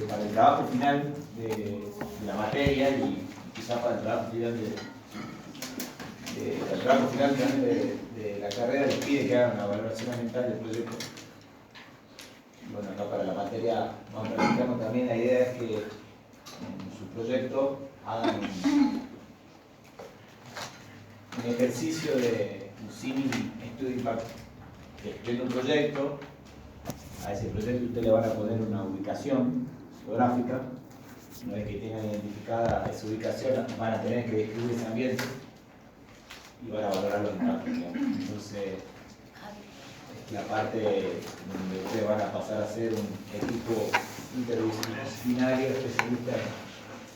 Para el trabajo final de la materia y quizás para el trabajo final de la carrera les pide que hagan una valoración ambiental del proyecto. Bueno, acá para la materia nos planteamos también la idea es que en su proyecto hagan un ejercicio de un símil estudio de impacto. Describiendo un proyecto, a ese proyecto usted le van a poner una ubicación geográfica. Una vez que tengan identificada esa ubicación, van a tener que describir ese ambiente y van a valorar los impactos. Entonces, es la parte donde ustedes van a pasar a ser un equipo interdisciplinario especialista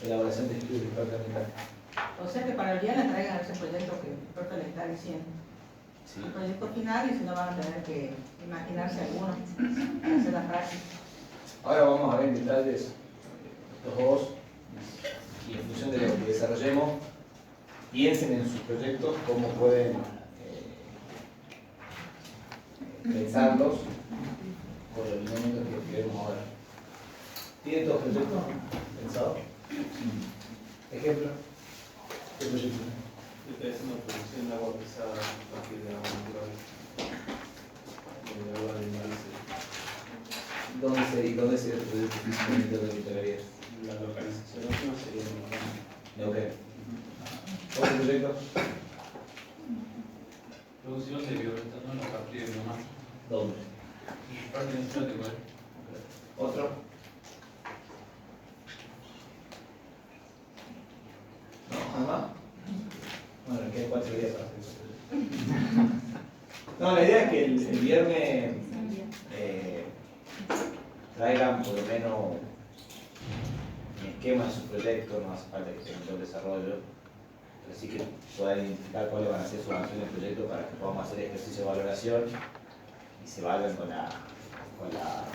en elaboración de estudios de impacto ambiental. O sea que para el día le traigan ese proyecto que el profe le está diciendo. Sí. El proyecto final, y si no van a tener que imaginarse algunos para hacer la práctica. Ahora vamos a ver en detalles los dos y en función de lo que desarrollemos, piensen en sus proyectos cómo pueden pensarlos con los lineamientos que vemos ahora. ¿Tienen todos proyectos pensados? ¿Ejemplo? ¿Qué proyecto? Estoy haciendo producción de agua pesada a partir de agua natural. De agua de Maricel. ¿Dónde se el proyecto físicamente de literarias? La localización óptima sería en Neuquén. Neuquén. ¿Otro proyecto? Producción de bioetanol a partir de biomasa. ¿Dónde? Parque Nacional de Guadalajara. ¿Otro? ¿No? ¿Nada más? Bueno, quedan 4 días para hacer eso. No, la idea es que el viernes traigan por lo menos un esquema de su proyecto, no hace falta que tengan todo el desarrollo, pero sí que puedan identificar cuáles van a ser sus acciones del proyecto para que podamos hacer ejercicio de valoración y se vayan con la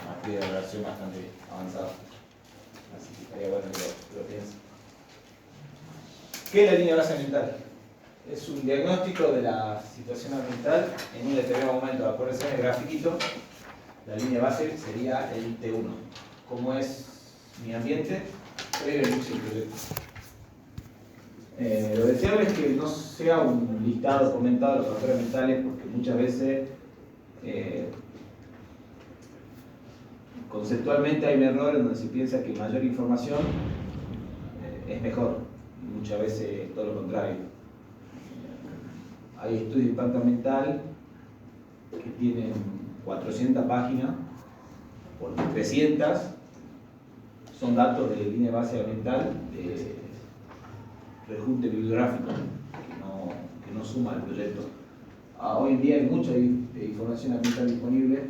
materia de valoración bastante avanzada. Así que estaría bueno que lo piensen. ¿Qué es la línea de base ambiental? Es un diagnóstico de la situación ambiental en un determinado momento. Acuérdense en el grafiquito, la línea base sería el T1. ¿Cómo es mi ambiente? Previo al inicio del proyecto. Lo deseable es que no sea un listado comentado de los factores ambientales, porque muchas veces conceptualmente hay un error en donde se piensa que mayor información es mejor. Y muchas veces todo lo contrario. Hay estudios de impacto ambiental que tienen 400 páginas, por 300 son datos de línea de base ambiental de rejunte bibliográfico que no suma al proyecto. Hoy en día hay mucha información ambiental disponible,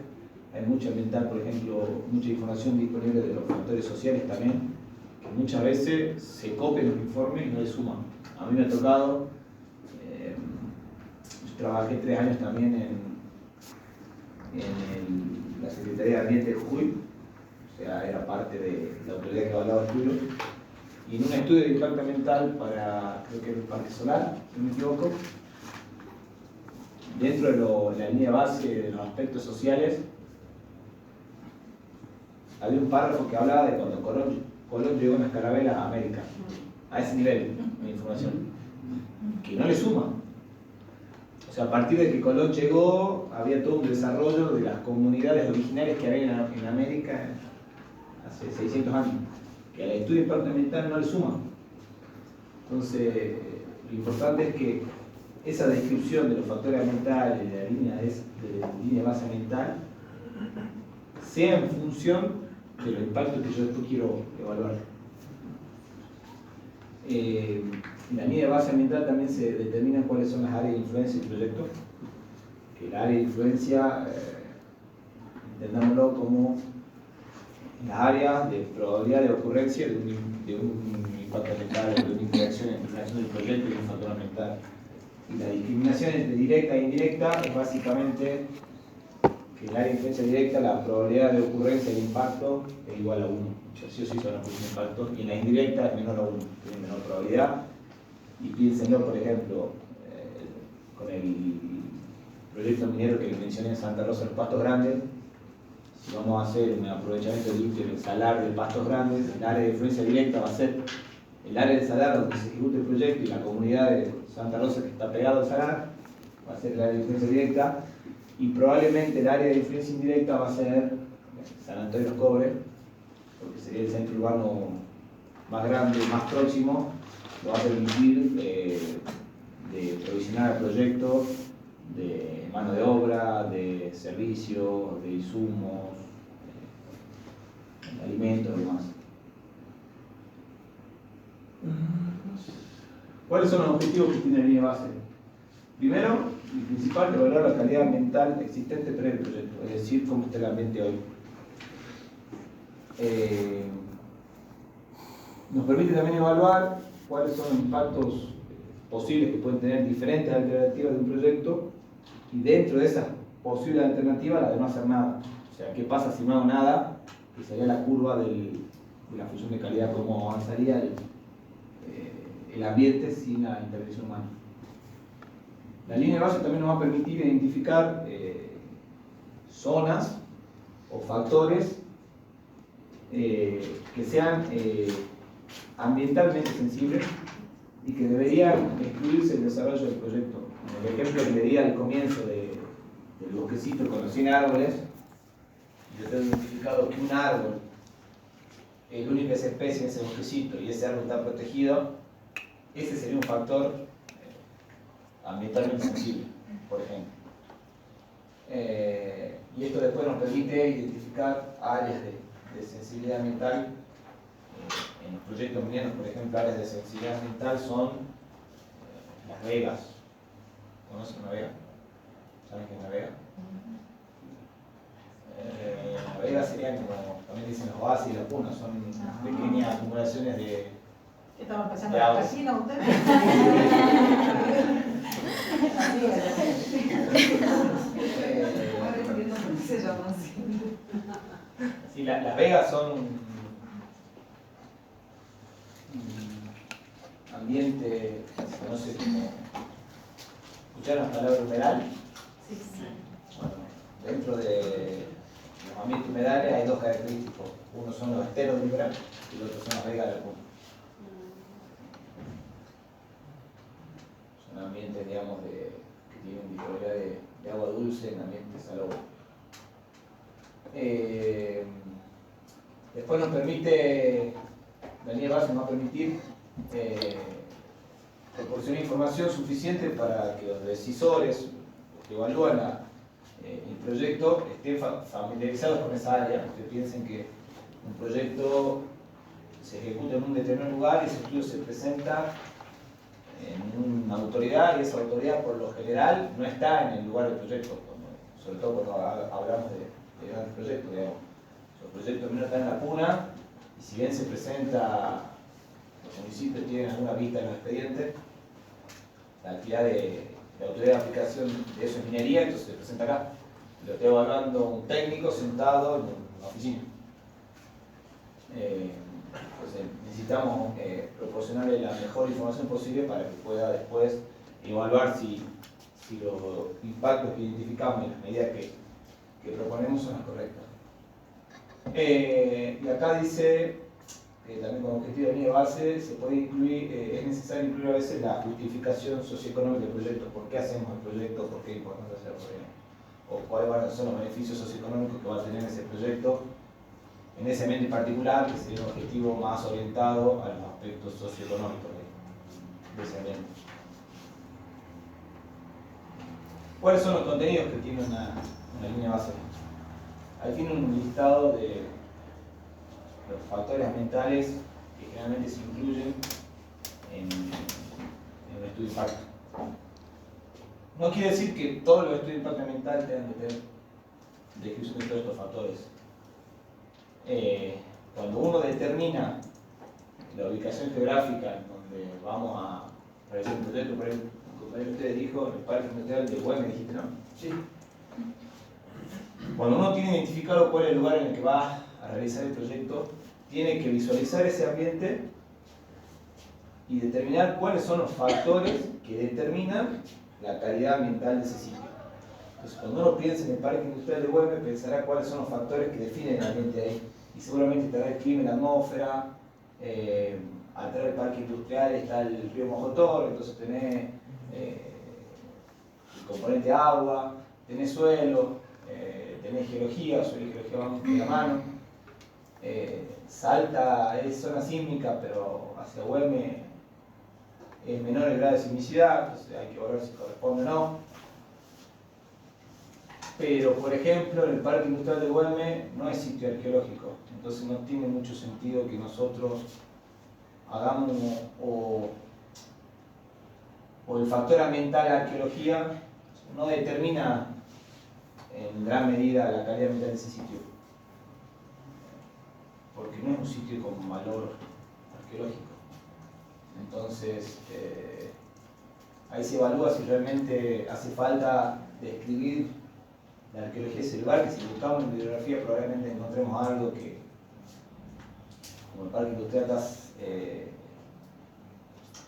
hay mucha ambiental, por ejemplo, mucha información disponible de los factores sociales también, que muchas veces se copian los informes y no le suman. A mí me ha tocado, trabajé 3 años también en la Secretaría de Ambiente de Jujuy, o sea, era parte de la autoridad que evaluaba estudios, y en un estudio de impacto ambiental para, creo que era el Parque Solar, si no me equivoco, dentro de la línea base de los aspectos sociales, había un párrafo que hablaba de cuando Colón llegó en las carabelas a América, a ese nivel de información, que no le suma. O sea, a partir de que Colón llegó, había todo un desarrollo de las comunidades originarias que había en América hace 600 años, que al estudio de impacto ambiental no le suma. Entonces, lo importante es que esa descripción de los factores ambientales, de la línea de base ambiental, sea en función de los impactos que yo después quiero evaluar. En la línea de base ambiental también se determinan cuáles son las áreas de influencia del proyecto. Que el área de influencia, entendámoslo como las áreas de probabilidad de ocurrencia de un impacto ambiental o de una interacción entre una acción del proyecto y un factor ambiental. Y la discriminación entre directa e indirecta es básicamente que el área de influencia directa, la probabilidad de ocurrencia del impacto es igual a 1. O sea, sí o sí son los mismos impactos, y en la indirecta es menor a 1, tiene menor probabilidad. Y piénsenlo, por ejemplo, con el proyecto minero que les mencioné en Santa Rosa de los Pastos Grandes, si vamos a hacer un aprovechamiento del salar de pastos grandes, el área de influencia directa va a ser el área del salar donde se ejecute el proyecto y la comunidad de Santa Rosa que está pegado al salar, va a ser el área de influencia directa, y probablemente el área de influencia indirecta va a ser San Antonio de los Cobres, porque sería el centro urbano más grande, más próximo, lo va a permitir de provisionar el proyecto de mano de obra, de servicios, de insumos, de alimentos y demás. ¿Cuáles son los objetivos que tiene la línea base? Primero y principal, evaluar la calidad ambiental existente previo al proyecto, es decir, cómo está el ambiente hoy. Nos permite también evaluar cuáles son los impactos posibles que pueden tener diferentes alternativas de un proyecto y dentro de esas posibles alternativas la de no hacer nada. O sea, ¿qué pasa si no hago nada? Que sería la curva de la función de calidad, cómo avanzaría el ambiente sin la intervención humana. La línea de base también nos va a permitir identificar zonas o factores que sean ambientalmente sensibles y que deberían excluirse del desarrollo del proyecto. En el ejemplo que le di al comienzo del bosquecito con los 100 árboles, yo tengo identificado que un árbol es la única especie en ese bosquecito y ese árbol está protegido, ese sería un factor ambientalmente sensible, por ejemplo. Y esto después nos permite identificar áreas de sensibilidad ambiental en los proyectos mineros. Por ejemplo, áreas de sensibilidad ambiental son las vegas. ¿Conocen una vega? ¿Saben qué es una vega? Las vegas serían como, también dicen los oasis y las punas, son pequeñas acumulaciones de Estamos pensando en la casina, ustedes. Sí, las vegas son un ambiente, no sé cómo. ¿Escucharon la palabra humedal? Sí, sí. Bueno, dentro de los ambientes humedales hay dos característicos. Uno son los esteros de humedal y el otro son las vegas de la punta. Son ambientes, digamos, que tienen disponibilidad de agua dulce en ambientes salobres. Después nos permite, la línea base nos va a permitir proporcionar información suficiente para que los decisores, los que evalúan el proyecto, estén familiarizados con esa área. Ustedes piensen que un proyecto se ejecuta en un determinado lugar y ese estudio se presenta en una autoridad y esa autoridad por lo general no está en el lugar del proyecto, sobre todo cuando hablamos de grandes proyectos, digamos. Los proyectos no están en la puna y si bien se presenta, los municipios tienen alguna vista en los expedientes, la actividad de autoridad de aplicación de eso es minería, entonces se presenta acá. Lo está evaluando un técnico sentado en una oficina. Entonces necesitamos proporcionarle la mejor información posible para que pueda después evaluar si los impactos que identificamos y las medidas que proponemos son las correctas. Y acá dice que también como objetivo de línea de base se puede incluir, es necesario incluir a veces la justificación socioeconómica del proyecto, por qué hacemos el proyecto, por qué es importante hacerlo, o cuáles van a ser los beneficios socioeconómicos que va a tener ese proyecto en ese ambiente particular, que sería un objetivo más orientado a los aspectos socioeconómicos de ese ambiente. ¿Cuáles son los contenidos que tiene una línea base? Ahí tiene un listado de los factores ambientales que generalmente se incluyen en un estudio de impacto. No quiere decir que todos los estudios de impacto ambiental tengan que tener descripción de todos estos factores. Cuando uno determina la ubicación geográfica en donde vamos a realizar un proyecto, por ejemplo, un compañero de ustedes dijo el Parque Natural de Güemes, dijiste, ¿no? Sí. Cuando uno tiene identificado cuál es el lugar en el que va a realizar el proyecto, tiene que visualizar ese ambiente y determinar cuáles son los factores que determinan la calidad ambiental de ese sitio. Entonces, cuando uno piensa en el Parque Industrial de Güemes, pensará cuáles son los factores que definen el ambiente ahí. Y seguramente estará el clima, la atmósfera, atrás del Parque Industrial está el río Mojotor, entonces tenés el componente agua, tenés suelo, tenés geología, suelo y geología van de la mano. Salta es zona sísmica, pero hacia Güemes es menor el grado de sismicidad, entonces hay que ver si corresponde o no. Pero, por ejemplo, en el Parque Industrial de Güemes no es sitio arqueológico, entonces no tiene mucho sentido que nosotros hagamos o el factor ambiental la arqueología no determina en gran medida la calidad ambiental de ese sitio, porque no es un sitio con valor arqueológico. Entonces, ahí se evalúa si realmente hace falta describir la arqueología de ese lugar, que si buscamos en bibliografía probablemente encontremos algo que, como el Parque Industrial está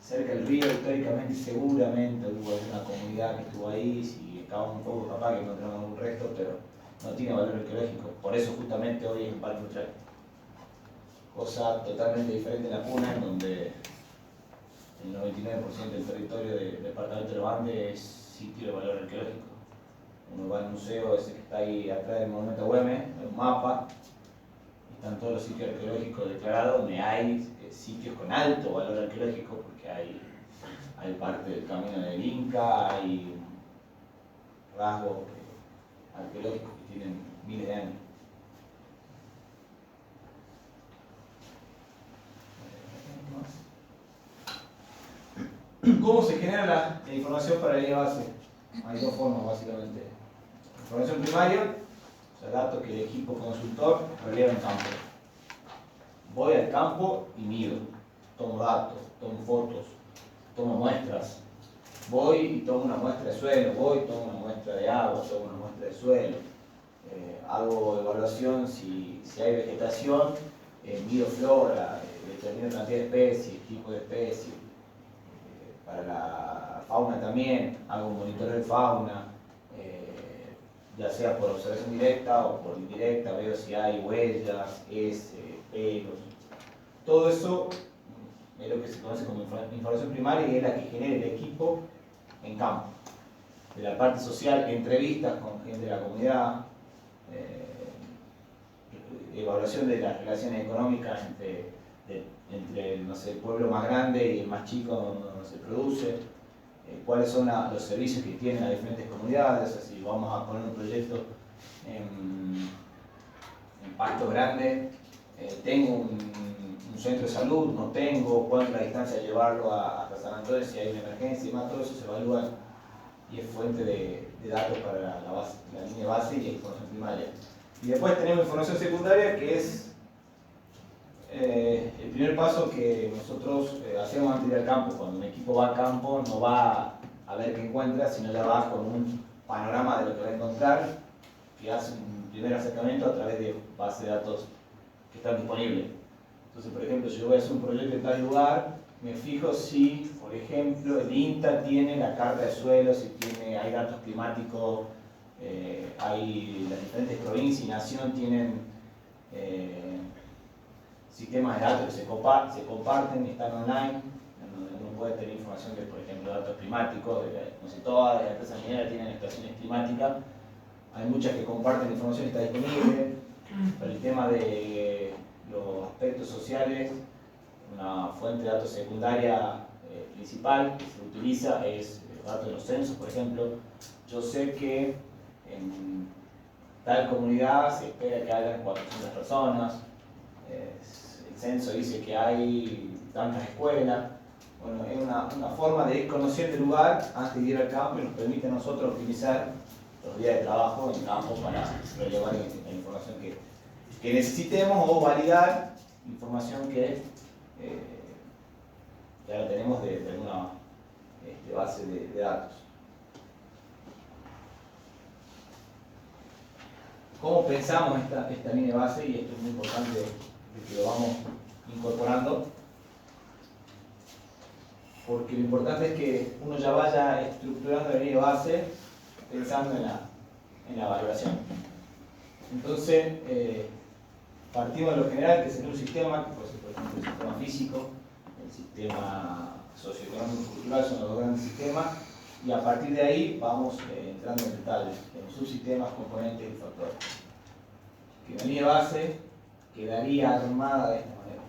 cerca del río, históricamente seguramente hubo alguna comunidad que estuvo ahí, si excavamos un poco capaz que encontramos algún resto, pero no tiene valor arqueológico, por eso justamente hoy es un Parque Industrial. Cosa totalmente diferente en la Puna, en donde el 99% del territorio del departamento de los Andes es sitio de valor arqueológico. Uno va al museo ese que está ahí atrás del monumento a Güemes, un mapa, están todos los sitios arqueológicos declarados, donde hay sitios con alto valor arqueológico, porque hay parte del camino del Inca, hay rasgos arqueológicos que tienen miles de años. ¿Cómo se genera la información para la línea base? Hay dos formas básicamente. Información primaria, o sea, datos que el equipo consultor releva en campo. Voy al campo y mido, tomo datos, tomo fotos, tomo muestras. Voy y tomo una muestra de suelo, voy y tomo una muestra de agua, tomo una muestra de suelo. Hago evaluación si hay vegetación, mido flora, determino cantidad de especies, tipo de especies. Para la fauna también, hago un monitoreo de fauna, ya sea por observación directa o por indirecta, veo si hay huellas, pelos. Todo eso es lo que se conoce como información primaria y es la que genera el equipo en campo. De la parte social, entrevistas con gente de la comunidad, evaluación de las relaciones económicas entre no sé, el pueblo más grande y el más chico donde se produce, cuáles son los servicios que tienen las diferentes comunidades, o sea, si vamos a poner un proyecto en Pasto Grande, tengo un centro de salud, no tengo, cuánto es la distancia de llevarlo hasta San Antonio, si hay una emergencia y más, todo eso se evalúa y es fuente de datos para la línea base y la información primaria. Y después tenemos información secundaria, que es el primer paso que nosotros hacemos antes de ir al campo. Cuando un equipo va al campo no va a ver qué encuentra, sino ya va con un panorama de lo que va a encontrar, que hace un primer acercamiento a través de bases de datos que están disponibles. Entonces, por ejemplo, si yo voy a hacer un proyecto en tal lugar, me fijo si, por ejemplo, el INTA tiene la carta de suelo, si hay datos climáticos, hay las diferentes provincias y nación tienen sistemas de datos que se comparten y están online, donde uno puede tener información de, por ejemplo, datos climáticos, no sé, todas las empresas mineras tienen estaciones climáticas, hay muchas que comparten información y está disponible. Para el tema de los aspectos sociales, una fuente de datos secundaria principal que se utiliza es datos de los censos, por ejemplo. Yo sé que en tal comunidad se espera que hayan 400 personas, el censo dice que hay tantas escuelas. Bueno, es una forma de ir conociendo el lugar antes de ir al campo y nos permite a nosotros optimizar los días de trabajo en campo para relevar la información que necesitemos o validar información que ya la tenemos de alguna base de datos. ¿Cómo pensamos esta línea de base? Y esto es muy importante que lo vamos incorporando, porque lo importante es que uno ya vaya estructurando la línea de base pensando en en la valoración. Entonces, partimos de lo general, que sería un sistema, que puede ser por ejemplo el sistema físico, el sistema socioeconómico y cultural, son los dos grandes sistemas, y a partir de ahí vamos entrando en detalles, en subsistemas, componentes y factores. Que la línea base quedaría armada de esta manera.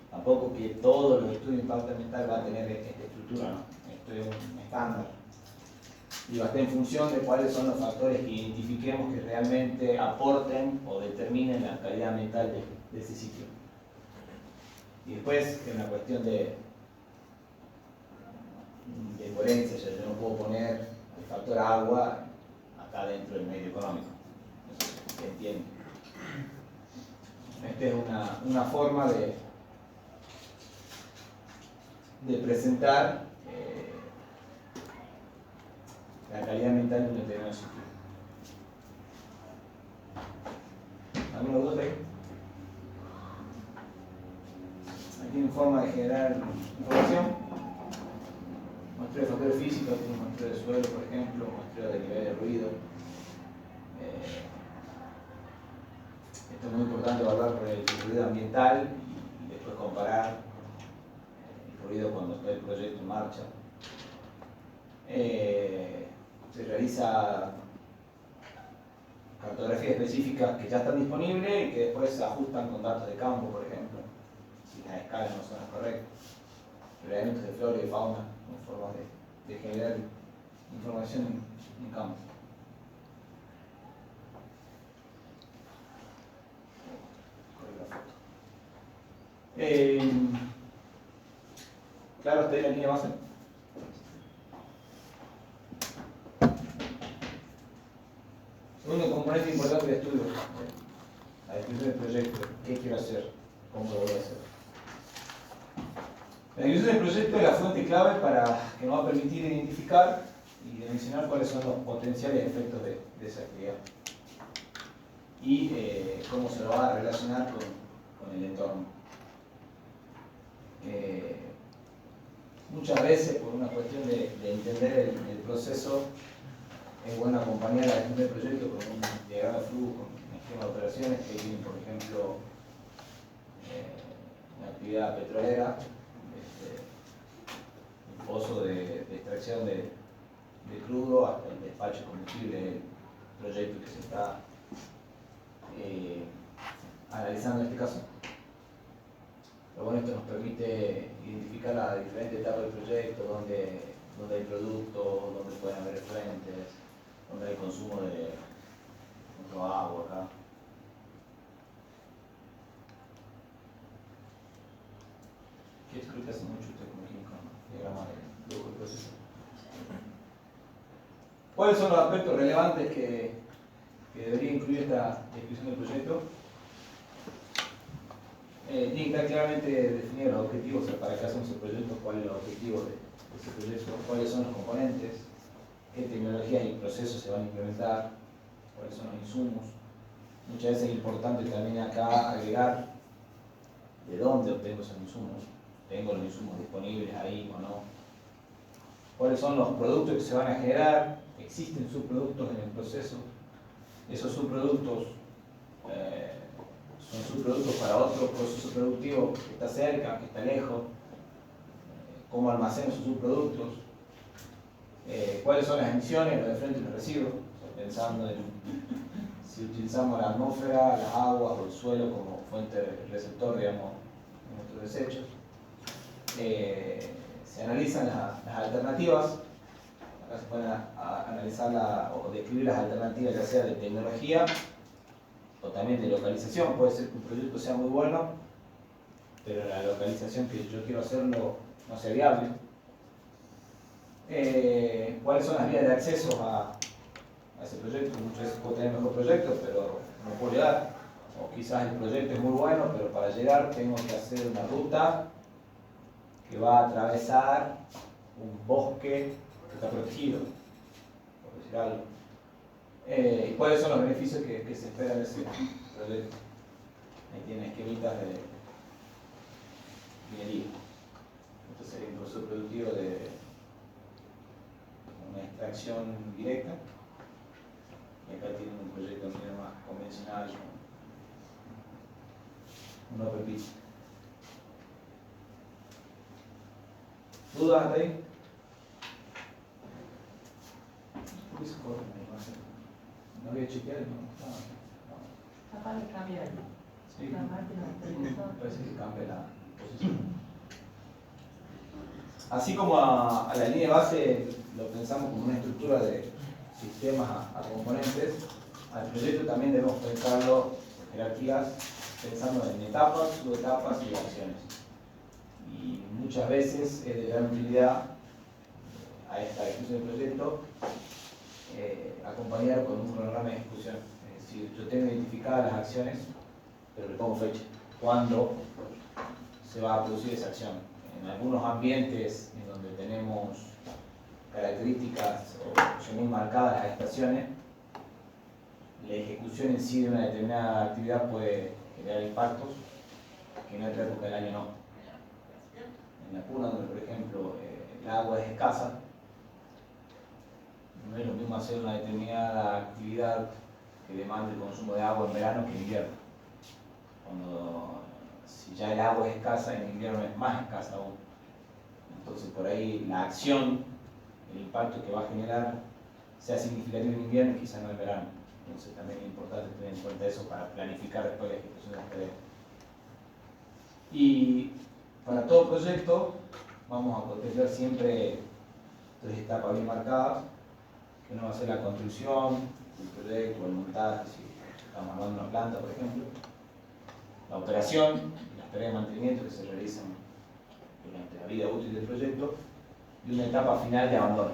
Tampoco que todos los estudios de impacto ambiental van a tener esta estructura, ¿no? Esto es un estándar. Y va a estar en función de cuáles son los factores que identifiquemos que realmente aporten o determinen la calidad ambiental de ese sitio. Y después, en la cuestión de coherencia, yo no puedo poner el factor agua acá dentro del medio económico. Eso se entiende. Esta es una forma de presentar la calidad ambiental de un determinado sitio. ¿Alguna duda ahí? Aquí tiene forma de generar información. Muestreo de factores físicos, tiene muestreo de suelo, por ejemplo, muestreo de nivel de ruido. Esto es muy importante evaluar por el ruido ambiental y después comparar el ruido cuando está el proyecto en marcha. Se realiza cartografías específicas que ya están disponibles y que después se ajustan con datos de campo, por ejemplo, si las escalas no son las correctas. Elementos de flora y de fauna, como formas de generar información en campo. Claro, está ahí la línea base. Segundo componente importante del estudio, la descripción del proyecto. ¿Qué quiero hacer? ¿Cómo lo voy a hacer? La descripción del proyecto es la fuente clave que nos va a permitir identificar y dimensionar cuáles son los potenciales efectos de esa actividad y cómo se lo va a relacionar con el entorno. Muchas veces, por una cuestión de entender el proceso, es bueno acompañar la gestión del proyecto con un diagrama de flujo, con un esquema de operaciones que tiene, por ejemplo, una actividad petrolera, un pozo de extracción de crudo hasta el despacho de combustible, el proyecto que se está analizando en este caso. Pero bueno, esto nos permite identificar las diferentes etapas del proyecto, dónde hay productos, dónde pueden haber fuentes, dónde hay consumo de agua acá. ¿Qué creo que hace mucho usted con el diagrama de flujo del proceso? ¿Cuáles son los aspectos relevantes que debería incluir esta descripción del proyecto? Tiene que estar claramente definidos los objetivos, o sea, para qué hacemos el proyecto, cuáles son los objetivos de ese proyecto, cuáles son los componentes, qué tecnologías y procesos se van a implementar, cuáles son los insumos. Muchas veces es importante también acá agregar de dónde obtengo esos insumos. ¿Tengo los insumos disponibles ahí o no? ¿Cuáles son los productos que se van a generar? ¿Existen subproductos en el proceso? Esos subproductos son subproductos para otro proceso productivo que está cerca, que está lejos. ¿Cómo almaceno esos subproductos? ¿Cuáles son las emisiones, los de frente y los residuos? O sea, pensando en si utilizamos la atmósfera, las aguas o el suelo como fuente receptor, digamos, de nuestros desechos. Se analizan las alternativas. Acá se pueden analizar o describir las alternativas, ya sea de tecnología o también de localización. Puede ser que un proyecto sea muy bueno, pero la localización que yo quiero hacerlo no sea viable. ¿Cuáles son las vías de acceso a ese proyecto? Muchas veces puedo tener mejor proyecto, pero no puedo llegar. O quizás el proyecto es muy bueno, pero para llegar tengo que hacer una ruta que va a atravesar un bosque que está protegido, por decir algo. ¿Cuáles son los beneficios que se esperan de ese proyecto? Ahí tienen esquemitas de minería. Esto sería un proceso productivo de una extracción directa. Y acá tienen un proyecto más convencional, un open pitch. ¿Dudas hasta ahí? ¿Por qué se corta la imagen? No voy a chequear, no. Capaz que cambia Sí, la máquina del televisor. parece que cambia la posición. Así como a la línea de base lo pensamos como una estructura de sistemas a componentes, al proyecto también debemos pensarlo en jerarquías, pensando en etapas, subetapas y acciones. Y muchas veces es de gran utilidad a esta ejecución del proyecto acompañar con un cronograma de ejecución. Es decir, yo tengo identificadas las acciones, pero le pongo fecha. ¿Cuándo se va a producir esa acción? En algunos ambientes en donde tenemos características o muy marcadas las estaciones, la ejecución en sí de una determinada actividad puede generar impactos que en otra época del año no. En la Puna, donde por ejemplo el agua es escasa, no es lo mismo hacer una determinada actividad que demande el consumo de agua en verano que en invierno. Si ya el agua es escasa, en invierno es más escasa aún. Entonces por ahí la acción, el impacto que va a generar, sea significativo en invierno y quizá no en verano. Entonces también es importante tener en cuenta eso para planificar después la ejecución de las tareas. Y para todo proyecto vamos a contemplar siempre 3 etapas bien marcadas, que uno va a ser la construcción, el proyecto, el montaje, si estamos armando una planta por ejemplo, la operación, las tareas de mantenimiento que se realizan durante la vida útil del proyecto, y una etapa final de abandono.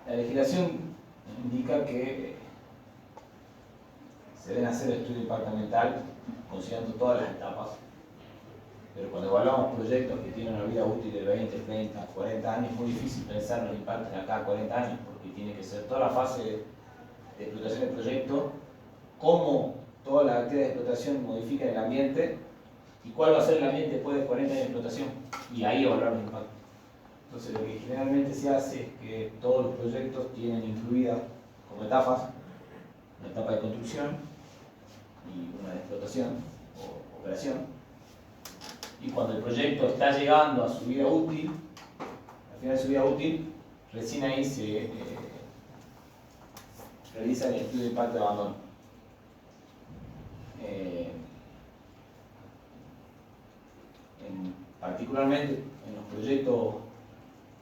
La legislación indica que se deben hacer estudios de impacto ambiental considerando todas las etapas, pero cuando evaluamos proyectos que tienen una vida útil de 20, 30, 40 años, es muy difícil pensar en los impactos de acá a 40 años, porque tiene que ser toda la fase de explotación del proyecto, cómo todas las actividades de explotación modifican el ambiente y cuál va a ser el ambiente después de 40 años de explotación, y ahí evaluar los impactos. Entonces lo que generalmente se hace es que todos los proyectos tienen incluidas como etapas una etapa de construcción y una de explotación o operación. Y cuando el proyecto está llegando a su vida útil, al final de su vida útil, recién ahí se realiza el estudio de impacto de abandono. Particularmente en los proyectos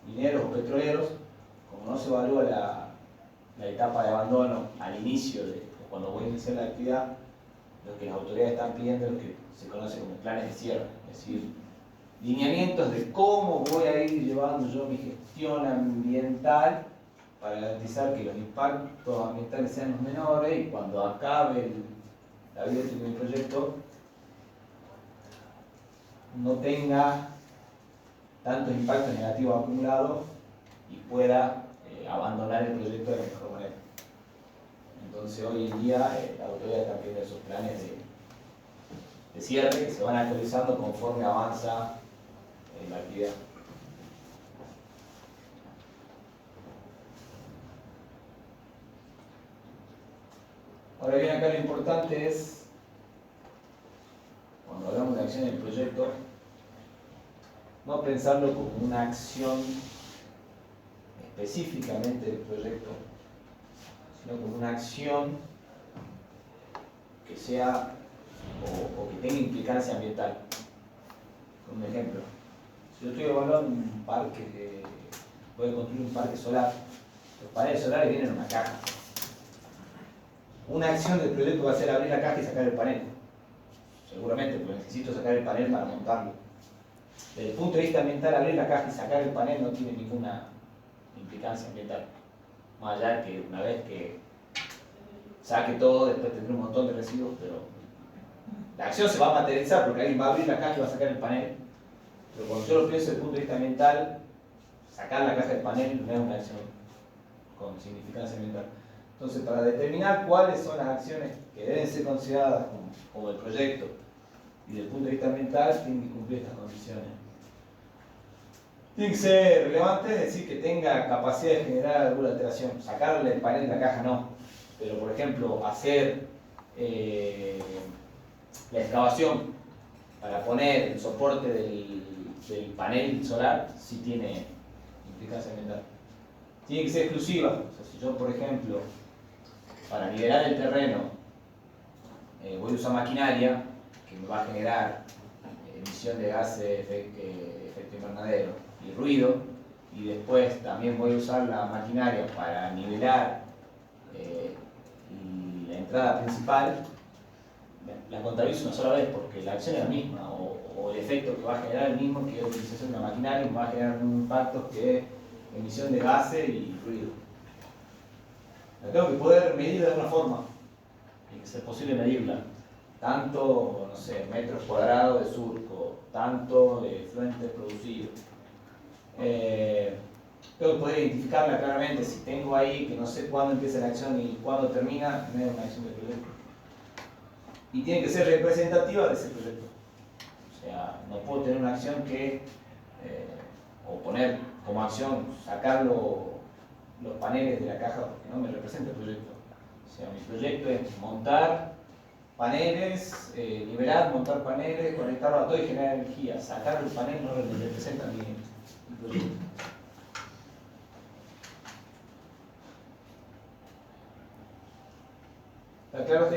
mineros o petroleros, como no se evalúa la etapa de abandono al inicio, cuando voy a iniciar la actividad, lo que las autoridades están pidiendo es lo que se conoce como planes de cierre, es decir, lineamientos de cómo voy a ir llevando yo mi gestión ambiental para garantizar que los impactos ambientales sean los menores y cuando acabe la vida útil de mi proyecto no tenga tantos impactos negativos acumulados y pueda abandonar el proyecto de la mejor manera. Entonces hoy en día las autoridades están pidiendo esos planes de cierre que se van actualizando conforme avanza la actividad. Ahora bien, acá lo importante es, cuando hablamos de acción en el proyecto, no pensarlo como una acción específicamente del proyecto, sino como una acción que sea o que tenga implicancia ambiental. Por un ejemplo, si yo estoy evaluando un parque, voy a construir un parque solar, los paneles solares vienen en una caja. Una acción del proyecto va a ser abrir la caja y sacar el panel. Seguramente, porque necesito sacar el panel para montarlo. Desde el punto de vista ambiental, abrir la caja y sacar el panel no tiene ninguna implicancia ambiental. Más allá de que una vez que saque todo, después tendré un montón de residuos, pero la acción se va a materializar porque alguien va a abrir la caja y va a sacar el panel. Pero cuando yo lo pienso desde el punto de vista ambiental, sacar la caja del panel no es una acción con significancia ambiental. Entonces, para determinar cuáles son las acciones que deben ser consideradas como el proyecto y desde el punto de vista ambiental, tienen que cumplir estas condiciones. Tiene que ser relevante, es decir, que tenga capacidad de generar alguna alteración. Sacarle el panel de la caja no, pero por ejemplo, hacer la excavación para poner el soporte del panel solar sí tiene implicancia ambiental. Tiene que ser exclusiva. O sea, si yo, por ejemplo, para nivelar el terreno voy a usar maquinaria que me va a generar emisión de gases de efecto invernadero y ruido, y después también voy a usar la maquinaria para nivelar la entrada principal, la contabilizo una sola vez porque la acción es la misma, o el efecto que va a generar el mismo que la utilización de una maquinaria, va a generar un impacto que emisión de gases y ruido. La tengo que poder medir de alguna forma, tiene que ser posible medirla, tanto, no sé, metros cuadrados de surco, tanto de fluentes producidos. Tengo que poder identificarla claramente. Si tengo ahí que no sé cuándo empieza la acción y cuándo termina, no es una acción de proyecto. Y tiene que ser representativa de ese proyecto. O sea, no puedo tener una acción que, o poner como acción, sacar los paneles de la caja porque no me representa el proyecto. O sea, mi proyecto es montar paneles, nivelar, montar paneles, conectarlo a todo y generar energía. Sacar el panel no representa mi proyecto. ¿Está claro, sí?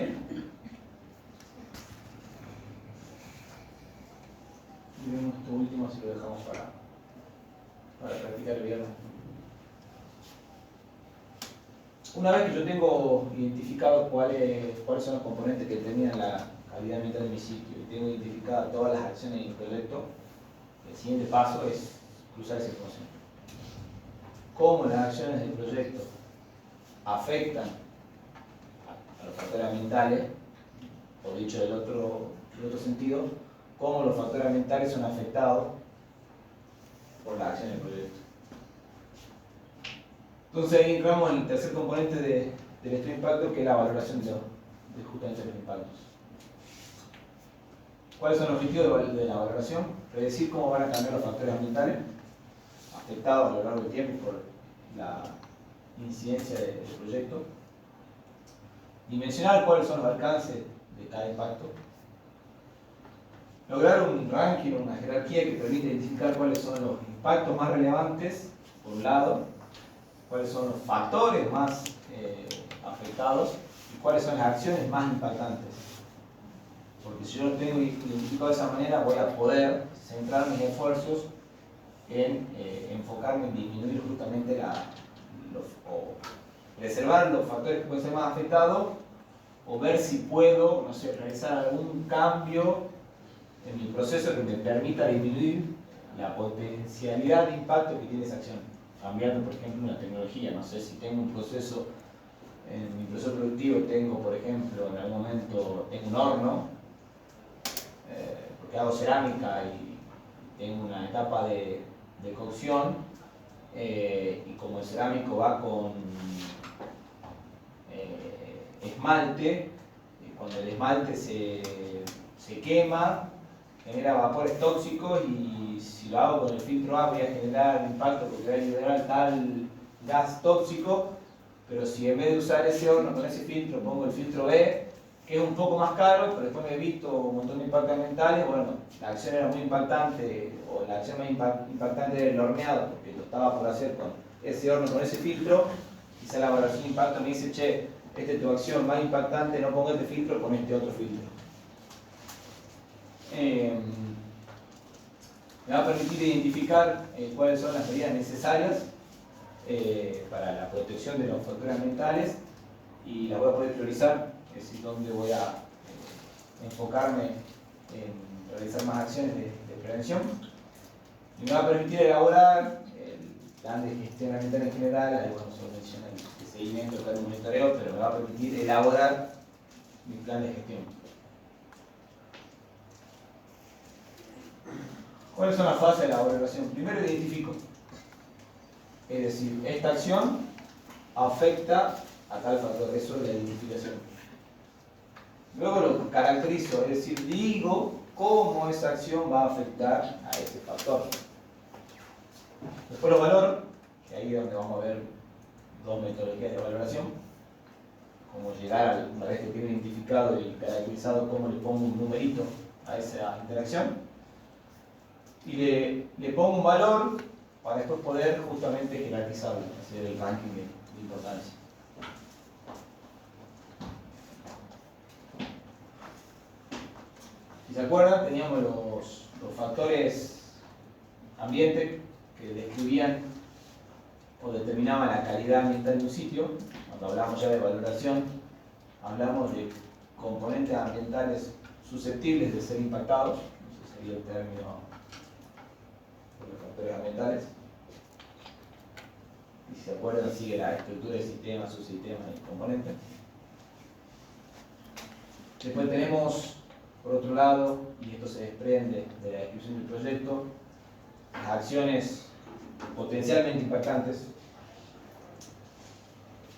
Y vemos esto último si lo dejamos para practicar el viernes. Una vez que yo tengo identificado cuáles son los componentes que determinan la calidad ambiental de mi sitio y tengo identificadas todas las acciones del proyecto, el siguiente paso es cruzar esa información. Cómo las acciones del proyecto afectan a los factores ambientales, o dicho del otro sentido, cómo los factores ambientales son afectados por las acciones del proyecto. Entonces ahí entramos en el tercer componente del estudio de impacto, que es la valoración de justamente los impactos. ¿Cuáles son los objetivos de la valoración? Predecir cómo van a cambiar los factores ambientales afectados a lo largo del tiempo por la incidencia del proyecto. Dimensionar cuáles son los alcances de cada impacto. Lograr un ranking o una jerarquía que permite identificar cuáles son los impactos más relevantes, por un lado, cuáles son los factores más afectados y cuáles son las acciones más impactantes. Porque si yo lo tengo identificado de esa manera, voy a poder centrar mis esfuerzos en enfocarme en disminuir justamente o preservar los factores que pueden ser más afectados, o ver si puedo, no sé, realizar algún cambio en mi proceso que me permita disminuir la potencialidad de impacto que tiene esa acción. Cambiando, por ejemplo, una tecnología. No sé si tengo un proceso, en mi proceso productivo tengo, por ejemplo, en algún momento tengo un horno, porque hago cerámica y tengo una etapa de cocción, y como el cerámico va con esmalte, cuando el esmalte se quema, genera vapores tóxicos, y si lo hago con el filtro A voy a generar impacto porque voy a liberar tal gas tóxico, pero si en vez de usar ese horno con ese filtro pongo el filtro B, que es un poco más caro, pero después me he visto un montón de impactos ambientales, bueno, la acción era muy impactante, o la acción más impactante era el horneado, porque lo estaba por hacer con ese horno, con esse filtro, quizá la evaluación de impacto me dice, che, esta es tu acción más impactante, no pongo este filtro, pon este otro filtro. Me va a permitir identificar cuáles son las medidas necesarias para la protección de los factores ambientales, y las voy a poder priorizar, es decir, dónde voy a enfocarme en realizar más acciones de prevención. Y me va a permitir elaborar el plan de gestión ambiental en general, ahí bueno, se lo menciona el seguimiento, el plan de monitoreo, pero me va a permitir elaborar mi plan de gestión. ¿Cuáles son las fases de la valoración? Primero identifico, es decir, esta acción afecta a tal factor, eso es la identificación. Luego lo caracterizo, es decir, digo cómo esa acción va a afectar a ese factor. Después los valores, que ahí es donde vamos a ver dos metodologías de valoración. Cómo llegar, una vez que tiene identificado y caracterizado, cómo le pongo un numerito a esa interacción. Y le pongo un valor para después poder justamente jerarquizarlo, hacer el ranking de importancia. Si se acuerdan, teníamos los factores ambiente que describían o determinaban la calidad ambiental de un sitio. Cuando hablamos ya de valoración, hablamos de componentes ambientales susceptibles de ser impactados, ese sería el término de los factores ambientales. Y si se acuerdan, sigue la estructura del sistema, subsistema y componente. Después tenemos, por otro lado, y esto se desprende de la descripción del proyecto, las acciones potencialmente impactantes.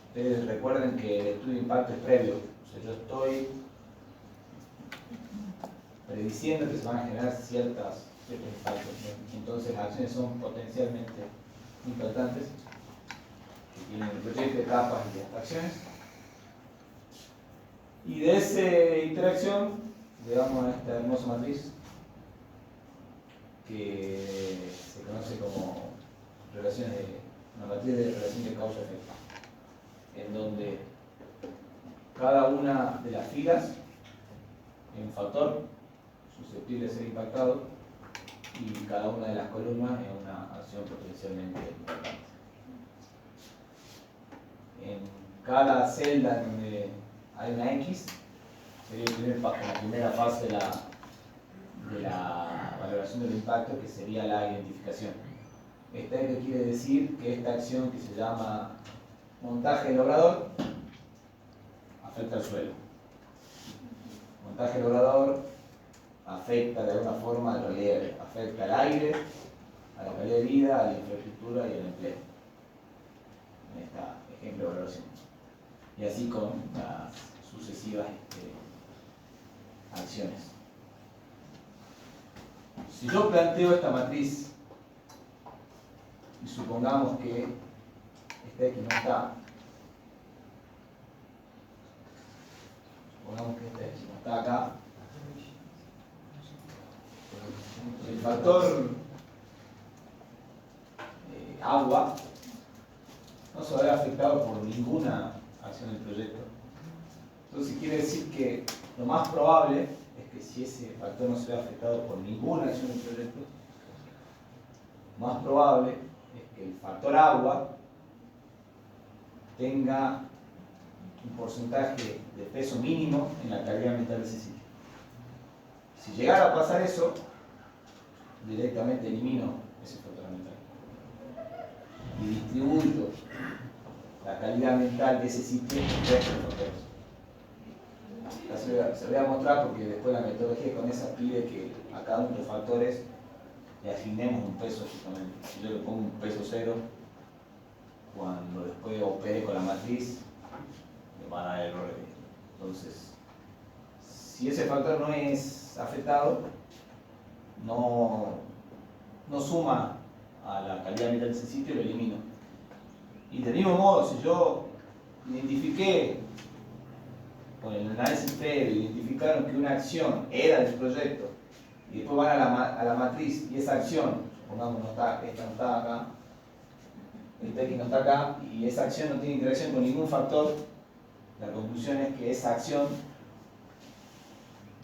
Ustedes recuerden que el estudio de impacto es previo, o sea, yo estoy prediciendo que se van a generar ciertos impactos, ¿no? Entonces las acciones son potencialmente impactantes, que tienen el proyecto, etapas y abstracciones. Y de esa interacción llegamos a esta hermosa matriz que se conoce como una matriz de relación de causa-efecto, en donde cada una de las filas es un factor susceptible de ser impactado y cada una de las columnas es una acción potencialmente impactante. En cada celda en donde hay una X, sería la primera fase de la valoración del impacto, que sería la identificación. Esta X quiere decir que esta acción, que se llama montaje del obrador, afecta al suelo. Montaje del obrador afecta de alguna forma al relieve, afecta al aire, a la calidad de vida, a la infraestructura y al empleo. En este ejemplo de valoración. Y así con las sucesivas acciones. Si yo planteo esta matriz y supongamos que esta X no está, acá, el factor agua no se va a ver afectado por ninguna acción del proyecto. Entonces quiere decir que lo más probable es que si ese factor no se ve afectado por ninguna acción del proyecto, más probable es que el factor agua tenga un porcentaje de peso mínimo en la calidad ambiental de ese sitio. Si llegara a pasar eso, directamente elimino ese factor ambiental y distribuyo la calidad ambiental de ese sitio en el resto de factores. Se lo voy a mostrar porque después la metodología con esa pide que a cada uno de los factores le asignemos un peso justamente. Si yo le pongo un peso 0, cuando después opere con la matriz, me van a dar errores. Entonces, si ese factor no es afectado, no suma a la calidad ambiental de ese sitio, lo elimino. Y del mismo modo, si yo identifiqué con el análisis previo, identificaron que una acción era del proyecto y después van a la matriz y esa acción, supongamos esta no está acá, esta X no está acá y esa acción no tiene interacción con ningún factor, la conclusión es que esa acción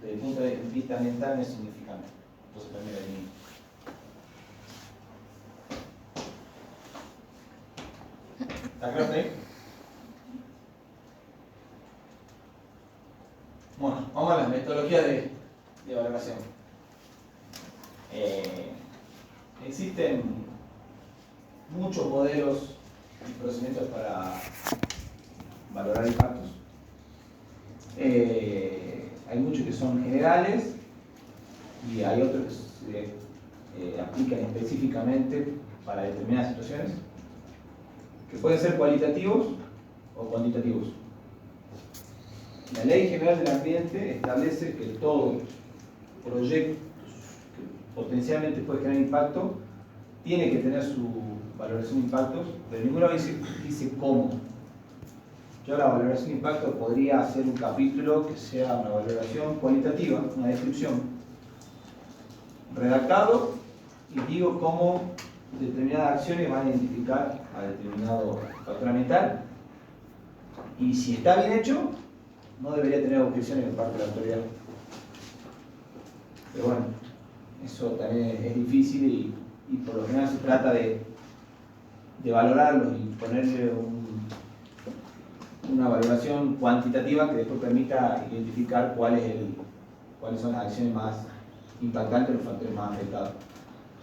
desde el punto de vista ambiental no es significante. Entonces también la elimino. ¿Está claro ahí? Bueno, vamos a las metodologías de valoración. Existen muchos modelos y procedimientos para valorar impactos. Hay muchos que son generales y hay otros que se aplican específicamente para determinadas situaciones, que pueden ser cualitativos o cuantitativos. La Ley General del Ambiente establece que todo proyecto que potencialmente puede generar impacto tiene que tener su valoración de impactos, pero ninguno dice cómo. Yo la valoración de impacto podría hacer un capítulo que sea una valoración cualitativa, una descripción, redactado, y digo cómo determinadas acciones van a identificar a determinado factor ambiental, y si está bien hecho, no debería tener objeciones de parte de la autoridad. Pero bueno, eso también es difícil y por lo general se trata de valorarlos y ponerle una valoración cuantitativa que después permita identificar cuáles son las acciones más impactantes, los factores más afectados.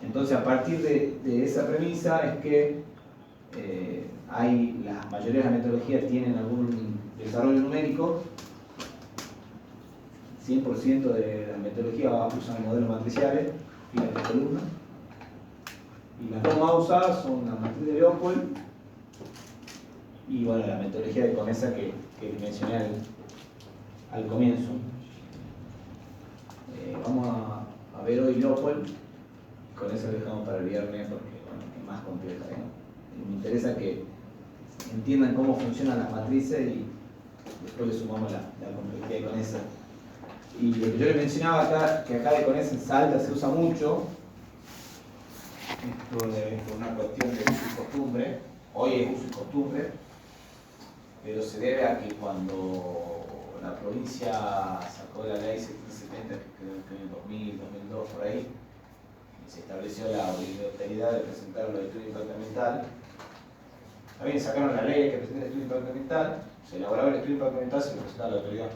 Entonces, a partir de esa premisa es que la mayoría de las metodologías tienen algún desarrollo numérico. 100% de la metodología va a usar modelos matriciales, filas de columnas. Y las dos más usadas son la matriz de Leopold y bueno, la metodología de Conesa que mencioné al comienzo. Vamos a ver hoy Leopold, con eso lo dejamos para el viernes porque bueno, es más compleja. Me interesa que entiendan cómo funcionan las matrices y después le sumamos la complejidad de Conesa. Y lo que yo les mencionaba acá, que acá de Conesa en Salta se usa mucho, esto es por una cuestión de uso y costumbre, hoy es uso y costumbre, pero se debe a que cuando la provincia sacó la ley 770, que creo que en el 2000, 2002 por ahí, y se estableció la obligatoriedad de presentar el estudio de impacto ambiental. También sacaron la ley que presenta el estudio de impacto ambiental, se elaboraba el estudio de impacto ambiental, se lo presentaba a la autoridad.